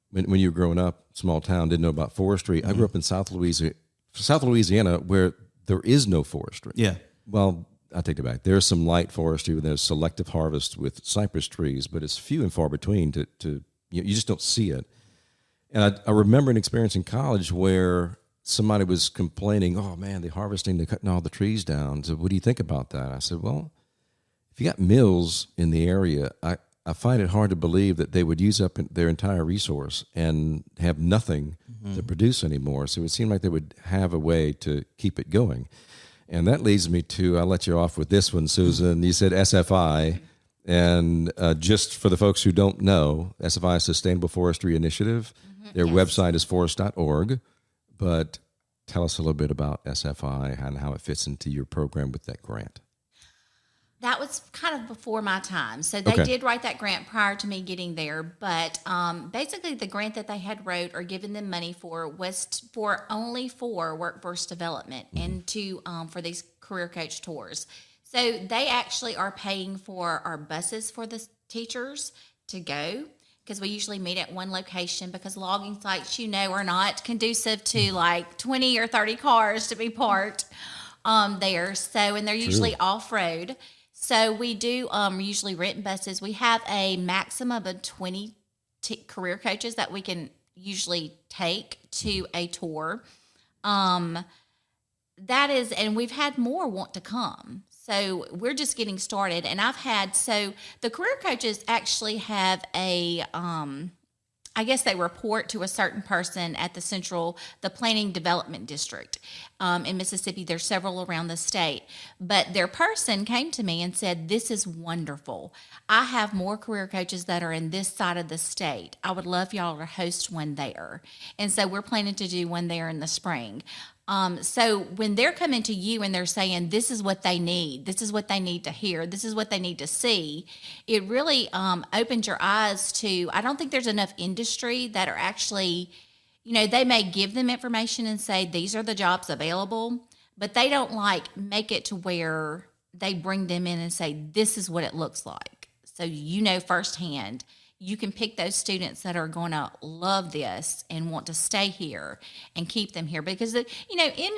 when you were growing up, small town, didn't know about forestry. I grew up in South Louisiana, where there is no forestry. Yeah. Well, I take it back. There's some light forestry, there's selective harvest with cypress trees, but it's few and far between to you just don't see it. And I remember an experience in college where somebody was complaining, oh man, they're harvesting, they're cutting all the trees down. So what do you think about that? I said, well, if you got mills in the area, I find it hard to believe that they would use up their entire resource and have nothing to produce anymore. So it seemed like they would have a way to keep it going. And that leads me to, I'll let you off with this one, Susan. You said SFI, and just for the folks who don't know, SFI is Sustainable Forestry Initiative. Their website is forest.org. But tell us a little bit about SFI and how it fits into your program with that grant. That was kind of before my time. So they did write that grant prior to me getting there. But basically the grant that they had wrote or given them money for was only for workforce development and for these career coach tours. So they actually are paying for our buses for the teachers to go, because we usually meet at one location, because logging sites, are not conducive to like 20 or 30 cars to be parked there. So, and they're usually off-road. So we do usually rent buses. We have a maximum of 20 career coaches that we can usually take to a tour. And we've had more want to come. So we're just getting started. And the career coaches actually have I guess they report to a certain person at the Planning Development District in Mississippi. There's several around the state. But their person came to me and said, this is wonderful. I have more career coaches that are in this side of the state. I would love y'all to host one there. And so we're planning to do one there in the spring. So when they're coming to you and they're saying, this is what they need, this is what they need to hear, this is what they need to see, it really opens your eyes to, I don't think there's enough industry that are actually, they may give them information and say, these are the jobs available, but they don't make it to where they bring them in and say, this is what it looks like. So firsthand, you can pick those students that are going to love this and want to stay here and keep them here, because in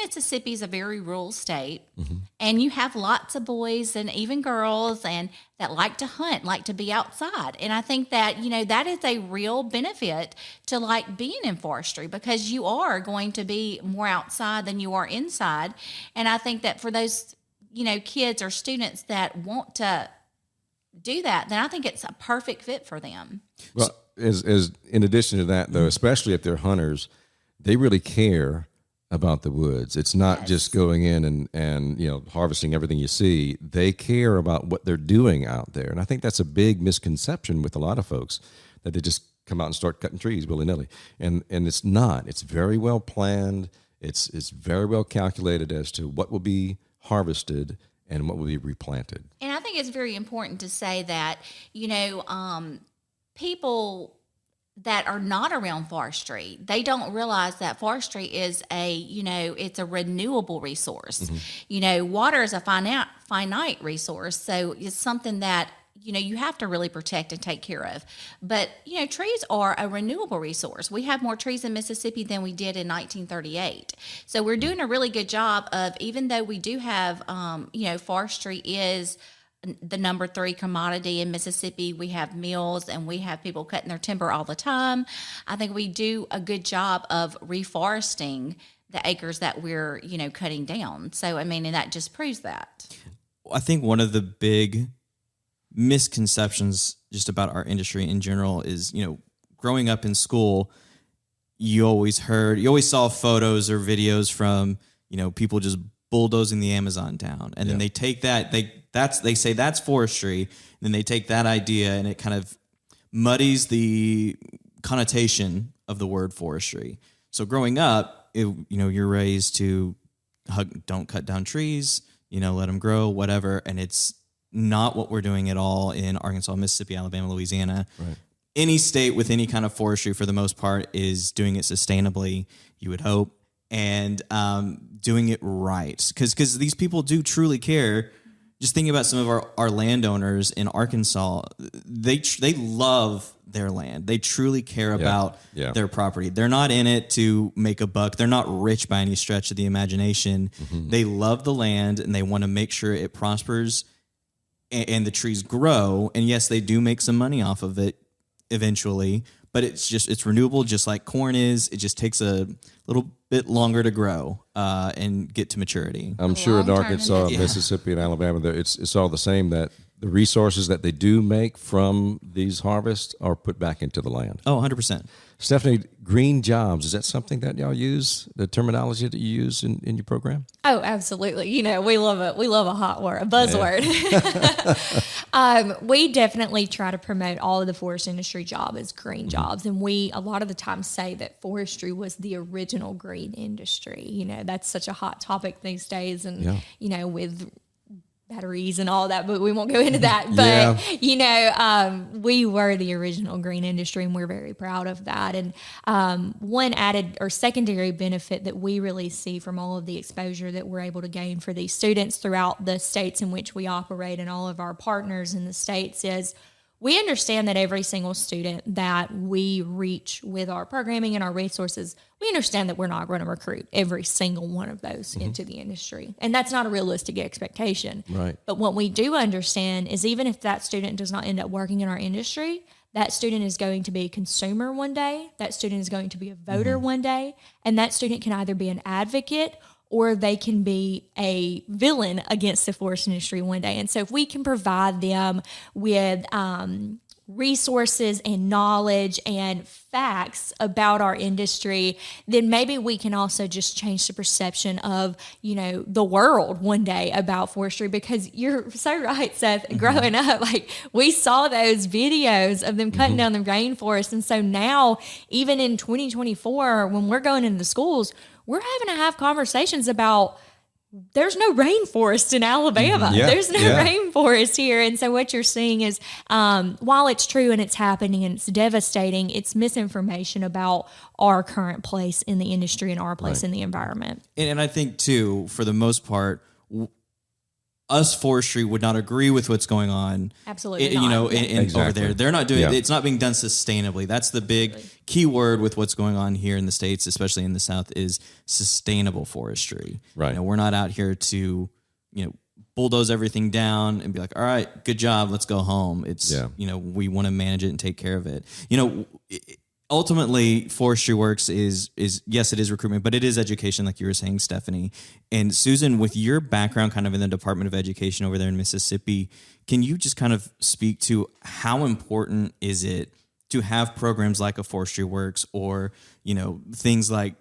Mississippi is a very rural state, and you have lots of boys and even girls and that like to hunt, like to be outside. And I think that that is a real benefit to like being in forestry, because you are going to be more outside than you are inside. And I think that for those kids or students that want to do that, then I think it's a perfect fit for them. Well, as in addition to that, though, especially if they're hunters, they really care about the woods. It's not just going in and harvesting everything you see. They care about what they're doing out there. And I think that's a big misconception with a lot of folks, that they just come out and start cutting trees willy-nilly. And it's not. It's very well planned. It's very well calculated as to what will be harvested and what will be replanted. And I think it's very important to say that, people that are not around forestry, they don't realize that forestry is it's a renewable resource. Water is a finite resource, so it's something that you have to really protect and take care of. But, trees are a renewable resource. We have more trees in Mississippi than we did in 1938. So we're doing a really good job of, even though we do have, forestry is the number 3 commodity in Mississippi. We have mills and we have people cutting their timber all the time. I think we do a good job of reforesting the acres that we're, cutting down. So, and that just proves that. I think one of the big misconceptions just about our industry in general is, growing up in school, you always saw photos or videos from, people just bulldozing the Amazon down. And then they take that, they say that's forestry. And then they take that idea and it kind of muddies the connotation of the word forestry. So growing up, you're raised to don't cut down trees, let them grow, whatever. And it's not what we're doing at all in Arkansas, Mississippi, Alabama, Louisiana. Right. Any state with any kind of forestry, for the most part, is doing it sustainably, you would hope, and doing it right. Because these people do truly care. Just thinking about some of our landowners in Arkansas, they love their land. They truly care about their property. They're not in it to make a buck. They're not rich by any stretch of the imagination. They love the land, and they want to make sure it prospers and the trees grow. And yes, they do make some money off of it eventually, but it's renewable, just like corn is. It just takes a little bit longer to grow and get to maturity. I'm sure in Arkansas, Mississippi, and Alabama, it's all the same, that the resources that they do make from these harvests are put back into the land. Oh, 100%. Stephanie, green jobs, is that something that y'all use, the terminology that you use in your program? Oh, absolutely. We love it. We love a hot word, a buzzword. We definitely try to promote all of the forest industry job as green jobs. And we, a lot of the time, say that forestry was the original green industry. That's such a hot topic these days. And, with batteries and all that, but we won't go into that. But, we were the original green industry, and we're very proud of that. And one added or secondary benefit that we really see from all of the exposure that we're able to gain for these students throughout the states in which we operate and all of our partners in the states is we understand that every single student that we reach with our programming and our resources, we understand that we're not going to recruit every single one of those into the industry. And that's not a realistic expectation. Right. But what we do understand is even if that student does not end up working in our industry, that student is going to be a consumer one day, that student is going to be a voter one day, and that student can either be an advocate or they can be a villain against the forest industry one day. And so if we can provide them with resources and knowledge and facts about our industry, then maybe we can also just change the perception of, the world one day about forestry. Because you're so right, Seth, growing up, we saw those videos of them cutting down the rainforest. And so now, even in 2024, when we're going into the schools, we're having to have conversations about there's no rainforest in Alabama. There's no rainforest here. And so what you're seeing is, while it's true and it's happening and it's devastating, it's misinformation about our current place in the industry and our place in the environment. And I think, too, for the most part, us forestry would not agree with what's going on. Absolutely You not. know, Yeah. in over there, they're not doing. Yeah. It's not being done sustainably. That's the big key word with what's going on here in the States, especially in the South, is sustainable forestry. Right. You know, we're not out here to, bulldoze everything down and be like, all right, good job, let's go home. It's, we want to manage it and take care of it. Ultimately, Forestry Works is yes, it is recruitment, but it is education, like you were saying, Stephanie. And Susan, with your background kind of in the Department of Education over there in Mississippi, can you just kind of speak to how important is it to have programs like a Forestry Works or, things like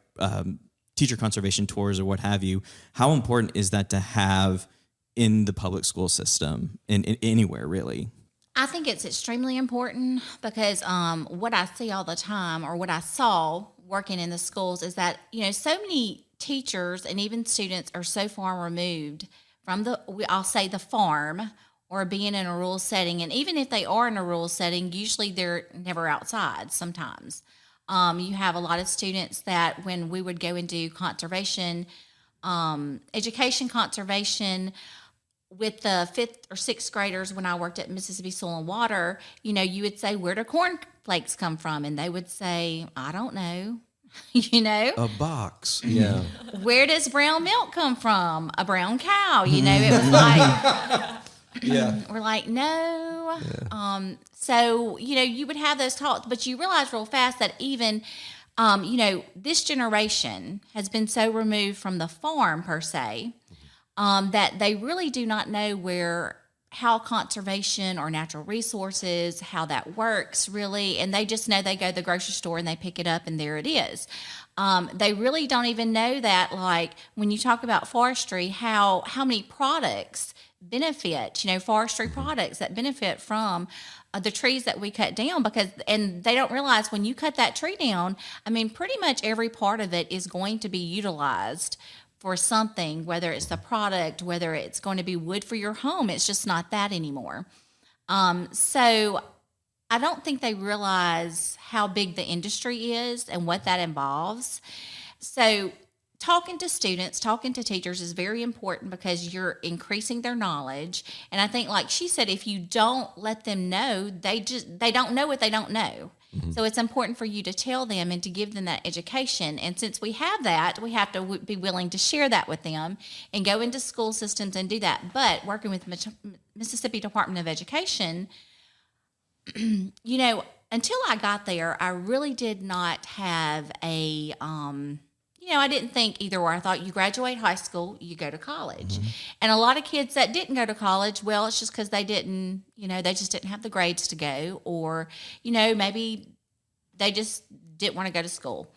teacher conservation tours or what have you? How important is that to have in the public school system, in anywhere really? I think it's extremely important because what I see all the time, or what I saw working in the schools, is that so many teachers and even students are so far removed from I'll say the farm, or being in a rural setting. And even if they are in a rural setting, usually they're never outside. Sometimes you have a lot of students that when we would go and do conservation, education conservation, with the 5th or 6th graders, when I worked at Mississippi Soil and Water, you would say, where do corn flakes come from? And they would say, I don't know. A box. Yeah. Where does brown milk come from? A brown cow. It was like, Yeah. we're like, no. Yeah. So, you would have those talks, but you realize real fast that even, this generation has been so removed from the farm per se, that they really do not know how conservation or natural resources, how that works really. And they just know they go to the grocery store and they pick it up and there it is. They really don't even know that, like, when you talk about forestry, how many products benefit, forestry products that benefit from the trees that we cut down, and they don't realize when you cut that tree down, pretty much every part of it is going to be utilized for something, whether it's the product, whether it's going to be wood for your home. It's just not that anymore. So I don't think they realize how big the industry is and what that involves. So talking to students, talking to teachers is very important because you're increasing their knowledge. And I think, like she said, if you don't let them know, they don't know what they don't know. Mm-hmm. So it's important for you to tell them and to give them that education. And since we have that, we have to be willing to share that with them and go into school systems and do that. But working with Mississippi Department of Education, until I got there, I really did not have I didn't think either or. I thought you graduate high school, you go to college. Mm-hmm. And a lot of kids that didn't go to college, well, it's just because they didn't, they just didn't have the grades to go, or, maybe they just didn't want to go to school.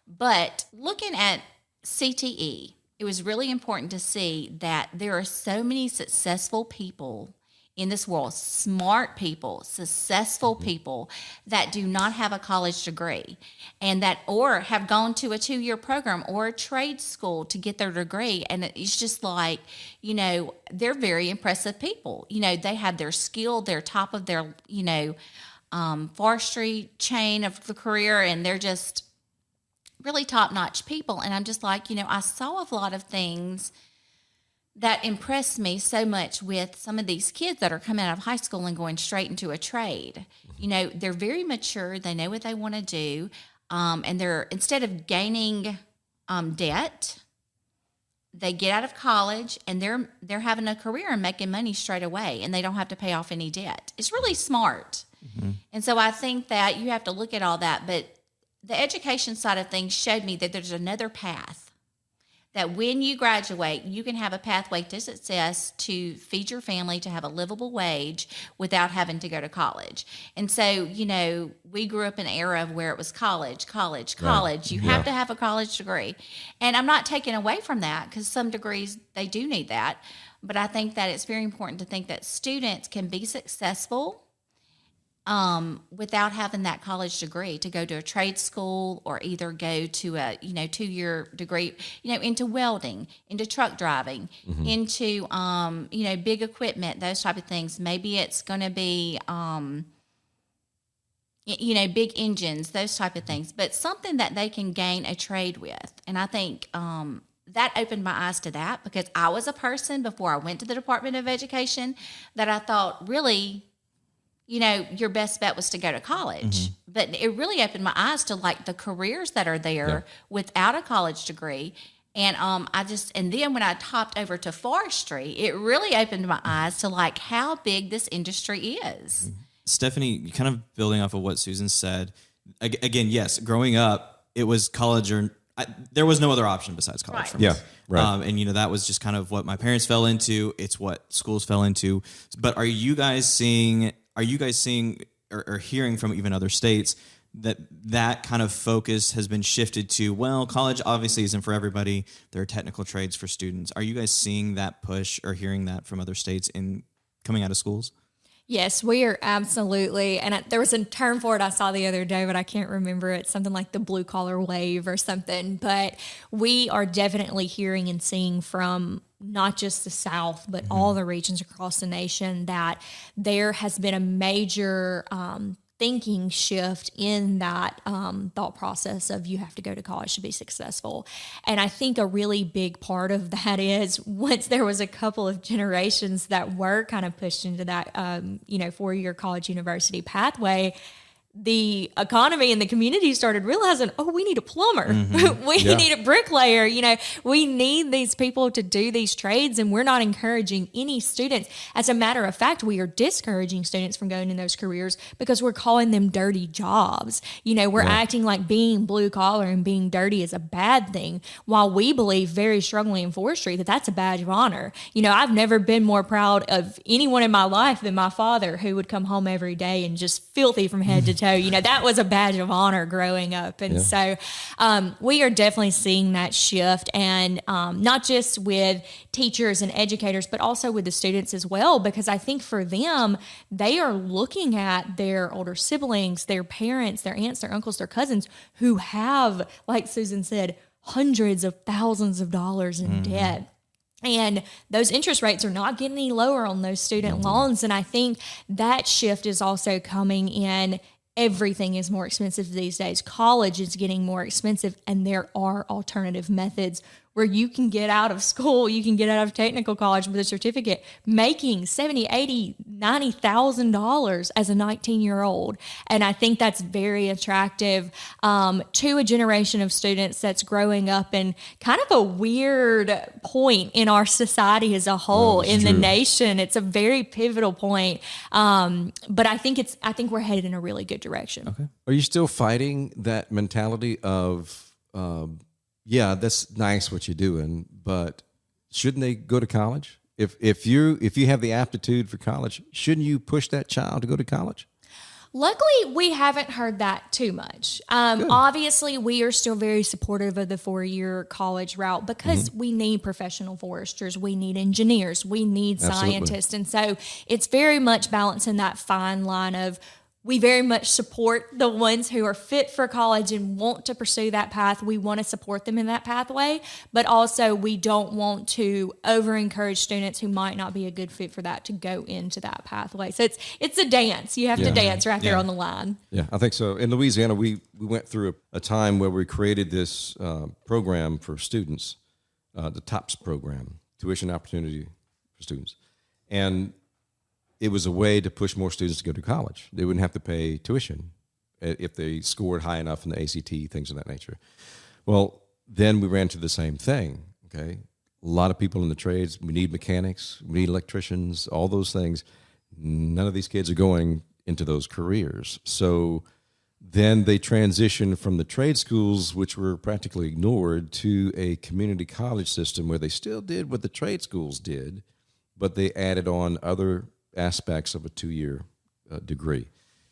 But looking at CTE, it was really important to see that there are so many successful people in this world, smart people, successful people that do not have a college degree and that or have gone to a 2-year program or a trade school to get their degree. And it's just like, they're very impressive people. They have their skill, they're top of their, forestry chain of the career, and they're just really top-notch people. And I'm just like, I saw a lot of things that impressed me so much with some of these kids that are coming out of high school and going straight into a trade. They're very mature. They know what they want to do. And instead of gaining debt, they get out of college and they're having a career and making money straight away, and they don't have to pay off any debt. It's really smart. Mm-hmm. And so I think that you have to look at all that. But the education side of things showed me that there's another path. That when you graduate, you can have a pathway to success to feed your family, to have a livable wage without having to go to college. And so, we grew up in an era of where it was college. Right. You have to have a college degree. And I'm not taking away from that, because some degrees, they do need that. But I think that it's very important to think that students can be successful without having that college degree, to go to a trade school or either go to a 2-year degree into welding, into truck driving, mm-hmm. into big equipment, those type of things. Maybe it's going to be big engines, those type of things, but something that they can gain a trade with. And I think that opened my eyes to that, because I was a person before I went to the Department of Education that I thought really, your best bet was to go to college. But it really opened my eyes to like the careers that are there without a college degree. And and then when I topped over to forestry, it really opened my eyes to like how big this industry is. Stephanie, kind of building off of what Susan said, again, yes, growing up, it was college there was no other option besides college for me. Yeah, right. And that was just kind of what my parents fell into. It's what schools fell into. But are you guys seeing or hearing from even other states that kind of focus has been shifted to, well, college obviously isn't for everybody. There are technical trades for students. Are you guys seeing that push or hearing that from other states in coming out of schools? Yes, we are absolutely. And there was a term for it I saw the other day, but I can't remember it. Something like the blue collar wave or something. But we are definitely hearing and seeing from not just the South, but all the regions across the nation that there has been a major thinking shift in that thought process of you have to go to college to be successful. And I think a really big part of that is once there was a couple of generations that were kind of pushed into that, 4-year college university pathway, the economy and the community started realizing, we need a plumber. We need a bricklayer. We need these people to do these trades, and we're not encouraging any students. As a matter of fact, we are discouraging students from going in those careers because we're calling them dirty jobs. We're acting like being blue collar and being dirty is a bad thing, while we believe very strongly in forestry that that's a badge of honor. I've never been more proud of anyone in my life than my father, who would come home every day and just filthy from head to toe. That was a badge of honor growing up. And so we are definitely seeing that shift, and not just with teachers and educators, but also with the students as well, because I think for them, they are looking at their older siblings, their parents, their aunts, their uncles, their cousins who have, like Susan said, hundreds of thousands of dollars in debt. And those interest rates are not getting any lower on those student loans. And I think that shift is also coming in. Everything is more expensive these days. College is getting more expensive, and there are alternative methods where you can get out of school, you can get out of technical college with a certificate, making $70,000, $80,000, $90,000 as a 19-year-old. And I think that's very attractive to a generation of students that's growing up in kind of a weird point in our society as a whole, in the nation. It's a very pivotal point. But I think we're headed in a really good direction. Okay. Are you still fighting that mentality of, that's nice what you're doing, but shouldn't they go to college? If you have the aptitude for college, shouldn't you push that child to go to college? Luckily, we haven't heard that too much. Obviously, we are still very supportive of the 4-year college route because we need professional foresters, we need engineers, we need scientists. And so it's very much balancing that fine line of, we very much support the ones who are fit for college and want to pursue that path. We want to support them in that pathway, but also we don't want to over-encourage students who might not be a good fit for that to go into that pathway. So it's a dance. You have to dance right there on the line. Yeah, I think so. In Louisiana, we went through a time where we created this program for students, the TOPS program, Tuition Opportunity for Students. And it was a way to push more students to go to college. They wouldn't have to pay tuition if they scored high enough in the ACT, things of that nature. Well, then we ran into the same thing, okay? A lot of people in the trades. We need mechanics, we need electricians, all those things. None of these kids are going into those careers. So then they transitioned from the trade schools, which were practically ignored, to a community college system where they still did what the trade schools did, but they added on other aspects of a 2-year degree,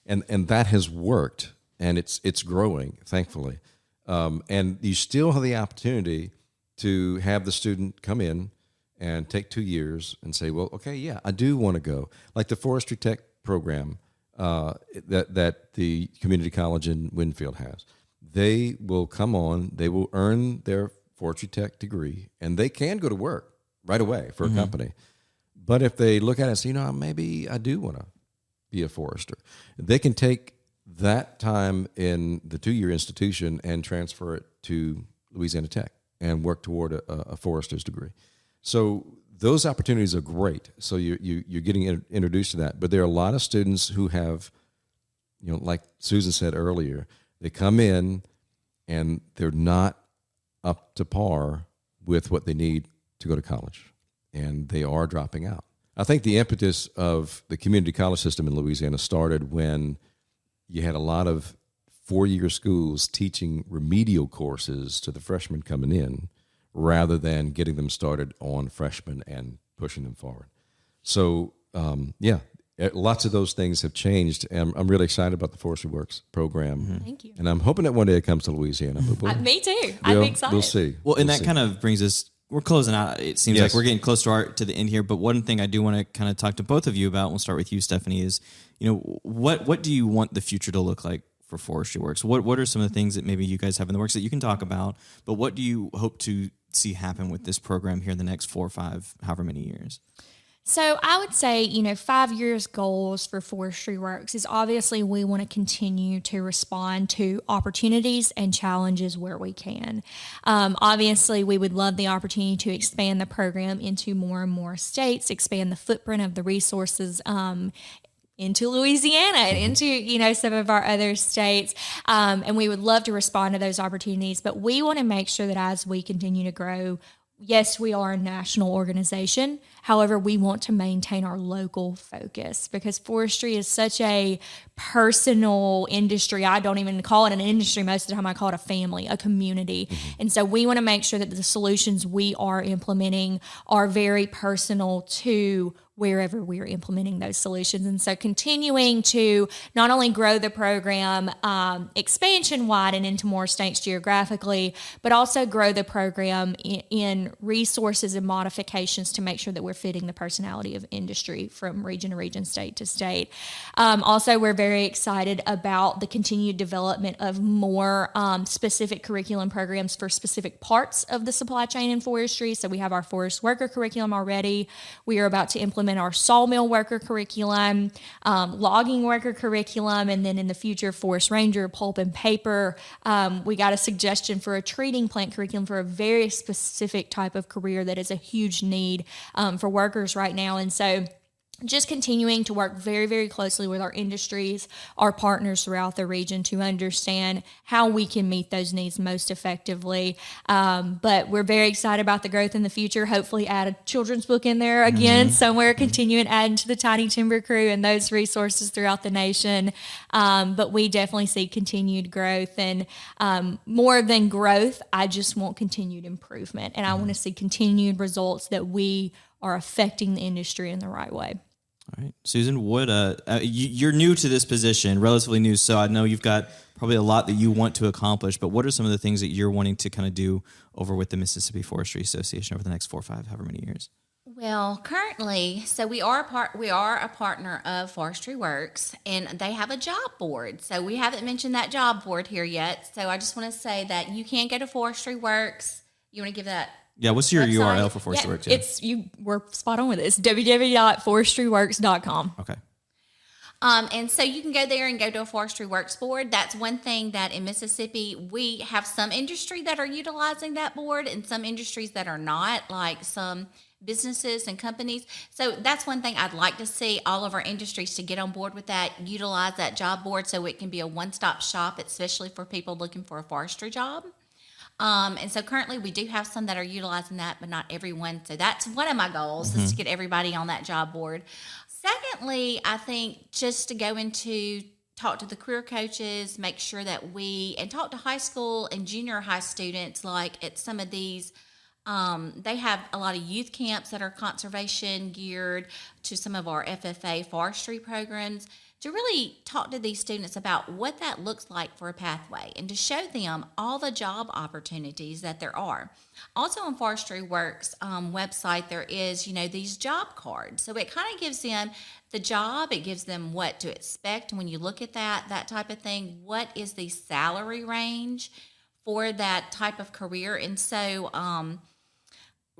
and that has worked, and it's growing, thankfully. And you still have the opportunity to have the student come in and take 2 years and say, well, okay, yeah, I do want to go. Like the Forestry Tech program that the community college in Winfield has. They will come on, they will earn their Forestry Tech degree, and they can go to work right away for a company. But if they look at it and say, maybe I do want to be a forester, they can take that time in the 2-year institution and transfer it to Louisiana Tech and work toward a forester's degree. So those opportunities are great. So you're getting introduced to that. But there are a lot of students who have, like Susan said earlier, they come in and they're not up to par with what they need to go to college, and they are dropping out. I think the impetus of the community college system in Louisiana started when you had a lot of four-year schools teaching remedial courses to the freshmen coming in rather than getting them started on freshmen and pushing them forward. So, lots of those things have changed, and I'm really excited about the Forestry Works program. Mm-hmm. Thank you. And I'm hoping that one day it comes to Louisiana. But Me too. I'm excited. We'll see. Well, and We'll that see. kind of brings us, we're closing out. It seems Yes. like we're getting close to the end here. But one thing I do want to kind of talk to both of you about, we'll start with you, Stephanie, is, what do you want the future to look like for Forestry Works? What are some of the things that maybe you guys have in the works that you can talk about, but what do you hope to see happen with this program here in the next 4 or 5, however many years? So I would say, 5 years goals for Forestry Works is obviously we want to continue to respond to opportunities and challenges where we can. Obviously, we would love the opportunity to expand the program into more and more states, expand the footprint of the resources into Louisiana and into, some of our other states. And we would love to respond to those opportunities, but we want to make sure that as we continue to grow, yes, we are a national organization. However, we want to maintain our local focus because forestry is such a personal industry. I don't even call it an industry. Most of the time I call it a family, a community. And so we want to make sure that the solutions we are implementing are very personal to wherever we're implementing those solutions. And so continuing to not only grow the program expansion-wide and into more states geographically, but also grow the program in resources and modifications to make sure that we're fitting the personality of industry from region to region, state to state. Also, we're very excited about the continued development of more specific curriculum programs for specific parts of the supply chain in forestry. So we have our forest worker curriculum already. We are about to implement our sawmill worker curriculum, logging worker curriculum, and then in the future, forest ranger, pulp and paper. We got a suggestion for a treating plant curriculum for a very specific type of career that is a huge need for workers right now. And so just continuing to work very, very closely with our industries, our partners throughout the region to understand how we can meet those needs most effectively. But we're very excited about the growth in the future. Hopefully add a children's book in there again somewhere, continuing adding to the Tiny Timber Crew and those resources throughout the nation. But we definitely see continued growth, and more than growth, I just want continued improvement. And I want to see continued results that we are affecting the industry in the right way. All right, Susan, what you're new to this position, relatively new, so I know you've got probably a lot that you want to accomplish, but what are some of the things that you're wanting to kind of do over with the Mississippi Forestry Association over the next 4 or 5, however many years? Well, currently, so we are a partner of Forestry Works, and they have a job board. So we haven't mentioned that job board here yet. So I just want to say that you can go to Forestry Works. You want to give that? Yeah, what's your website? URL for Forestry Works? Yeah. We're spot on with it. It's www.forestryworks.com. Okay. And so you can go there and go to a Forestry Works board. That's one thing that in Mississippi, we have some industry that are utilizing that board and some industries that are not, like some businesses and companies. So that's one thing I'd like to see all of our industries to get on board with that, utilize that job board so it can be a one-stop shop, especially for people looking for a forestry job. And so currently we do have some that are utilizing that, but not everyone. So that's one of my goals is to get everybody on that job board. Secondly, I think just to go into talk to the career coaches, make sure that and talk to high school and junior high students, like at some of these, they have a lot of youth camps that are conservation geared to some of our FFA forestry programs, to really talk to these students about what that looks like for a pathway and to show them all the job opportunities that there are. Also on Forestry Works website, there is, these job cards. So it kind of gives them the job, it gives them what to expect when you look at that type of thing. What is the salary range for that type of career? And so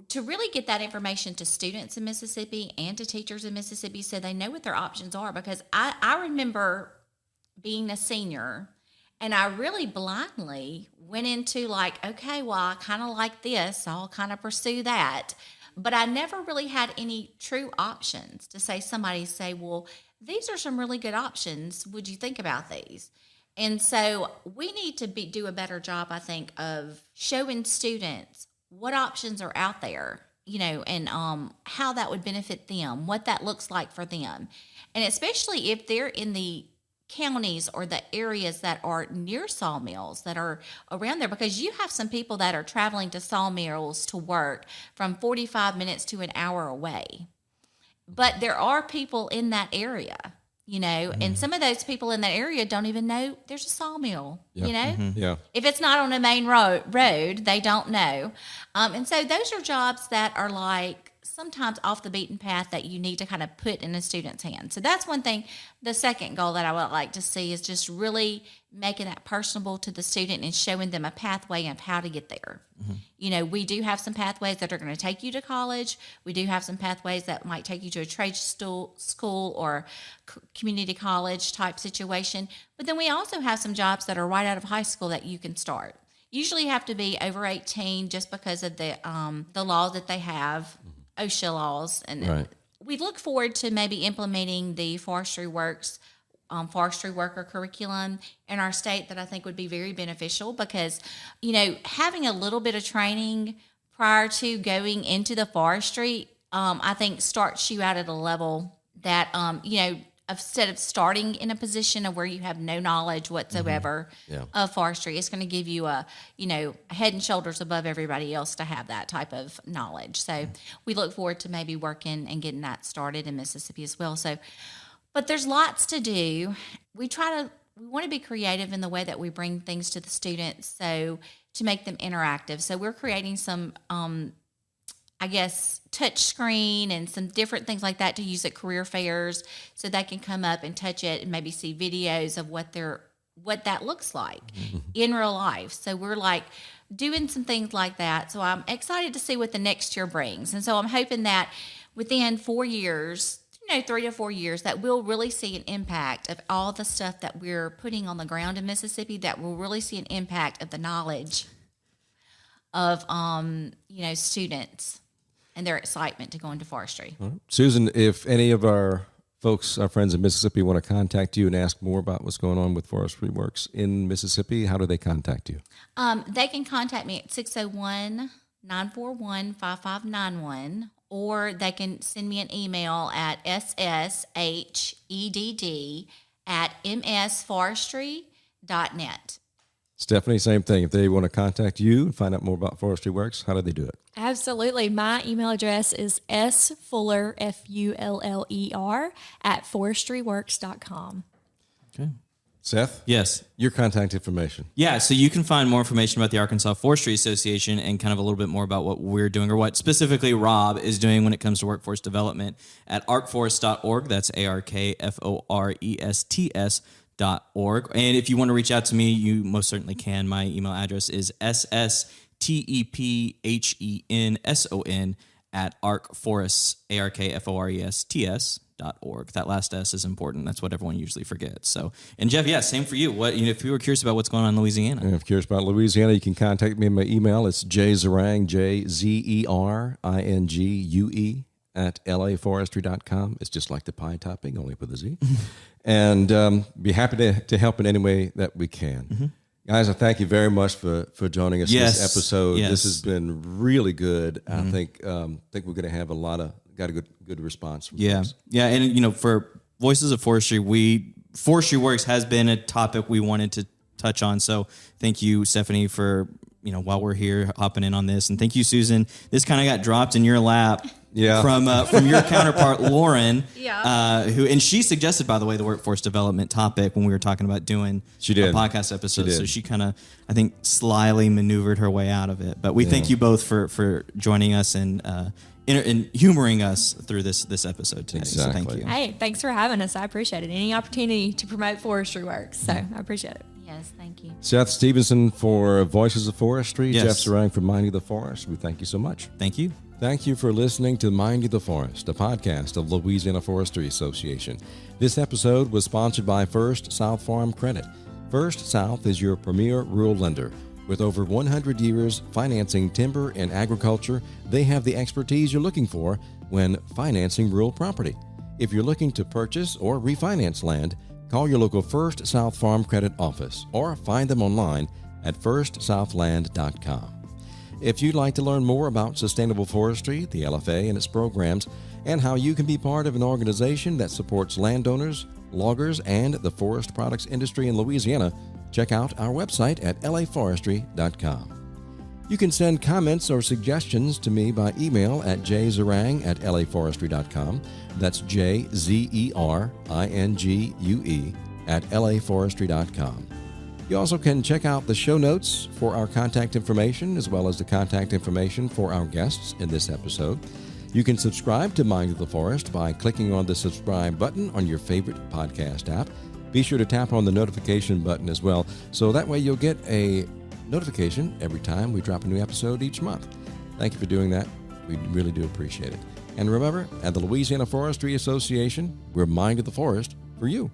to really get that information to students in Mississippi and to teachers in Mississippi so they know what their options are, because I remember being a senior And I really blindly went into like, okay, well, I kind of like this, so I'll kind of pursue that. But I never really had any true options to somebody say, well, these are some really good options. Would you think about these? And so we need to do a better job, I think, of showing students what options are out there, and how that would benefit them, what that looks like for them. And especially if they're in the counties or the areas that are near sawmills that are around there, because you have some people that are traveling to sawmills to work from 45 minutes to an hour away. But there are people in that area, and some of those people in that area don't even know there's a sawmill, Yeah. If it's not on a main road, they don't know. And so those are jobs that are like sometimes off the beaten path that you need to kind of put in a student's hands. So that's one thing. The second goal that I would like to see is just really making that personable to the student and showing them a pathway of how to get there. We do have some pathways that are going to take you to college. We do have some pathways that might take you to a trade school or community college type situation. But then we also have some jobs that are right out of high school that you can start. Usually you have to be over 18 just because of the laws that they have. OSHA laws, and Right. we look forward to maybe implementing the Forestry Works forestry worker curriculum in our state that I think would be very beneficial because, having a little bit of training prior to going into the forestry, I think starts you out at a level that, instead of starting in a position of where you have no knowledge whatsoever of forestry, it's going to give you a head and shoulders above everybody else to have that type of knowledge. So we look forward to maybe working and getting that started in Mississippi as well. So, but there's lots to do. We want to be creative in the way that we bring things to the students, so to make them interactive. So we're creating some, touch screen and some different things like that to use at career fairs so they can come up and touch it and maybe see videos of what that looks like in real life. So we're like doing some things like that. So I'm excited to see what the next year brings. And so I'm hoping that within 4 years, 3 to 4 years, that we'll really see an impact of all the stuff that we're putting on the ground in Mississippi, that we'll really see an impact of the knowledge of, students and their excitement to go into forestry. All right. Susan, if any of our friends in Mississippi want to contact you and ask more about what's going on with Forestry Works in Mississippi, how do they contact you? They can contact me at 601-941-5591, or they can send me an email at sshedd@msforestry.net. Stephanie, same thing. If they want to contact you and find out more about Forestry Works, how do they do it? Absolutely. My email address is sfuller, Fuller, at forestryworks.com. Okay. Seth? Yes. Your contact information. Yeah, so you can find more information about the Arkansas Forestry Association and kind of a little bit more about what we're doing, or what specifically Rob is doing when it comes to workforce development at arkforest.org. That's ARKFORESTS.org. And if you want to reach out to me, you most certainly can. My email address is sstephenson at arkforest, ARKFORESTS.org. That last S is important. That's what everyone usually forgets. So, and Jeff, yeah, same for you. What, if you were curious about what's going on in Louisiana. And if you're curious about Louisiana, you can contact me in my email. It's jzerang, JZERINGUE @laforestry.com. It's just like the pie topping, only with a Z. And be happy to help in any way that we can. Mm-hmm. Guys, I thank you very much for joining us in this episode. Yes. This has been really good. Mm-hmm. I think we're going to have got a good response from folks. Yeah, and for Voices of Forestry, Forestry Works has been a topic we wanted to touch on. So thank you, Stephanie, for while we're here hopping in on this, and thank you, Susan. This kind of got dropped in your lap. Yeah. From your counterpart, Lauren, who she suggested, by the way, the workforce development topic when we were talking about doing a podcast episode. So she kind of, I think, slyly maneuvered her way out of it. But we thank you both for joining us and humoring us through this episode today. Exactly. So thank you. Hey, thanks for having us. I appreciate it. Any opportunity to promote Forestry Works. So I appreciate it. Yes, thank you. Seth Stephenson for Voices of Forestry. Yes. Jeff Zerang for Minding the Forest. We thank you so much. Thank you. Thank you for listening to Minding the Forest, a podcast of Louisiana Forestry Association. This episode was sponsored by First South Farm Credit. First South is your premier rural lender. With over 100 years financing timber and agriculture, they have the expertise you're looking for when financing rural property. If you're looking to purchase or refinance land, call your local First South Farm Credit Office or find them online at firstsouthland.com. If you'd like to learn more about sustainable forestry, the LFA and its programs, and how you can be part of an organization that supports landowners, loggers, and the forest products industry in Louisiana, check out our website at laforestry.com. You can send comments or suggestions to me by email at jzerang@laforestry.com. That's JZERINGUE at laforestry.com. You also can check out the show notes for our contact information as well as the contact information for our guests in this episode. You can subscribe to Mind of the Forest by clicking on the subscribe button on your favorite podcast app. Be sure to tap on the notification button as well, so that way you'll get a notification every time we drop a new episode each month. Thank you for doing that. We really do appreciate it. And remember, at the Louisiana Forestry Association, we're Mind of the Forest for you.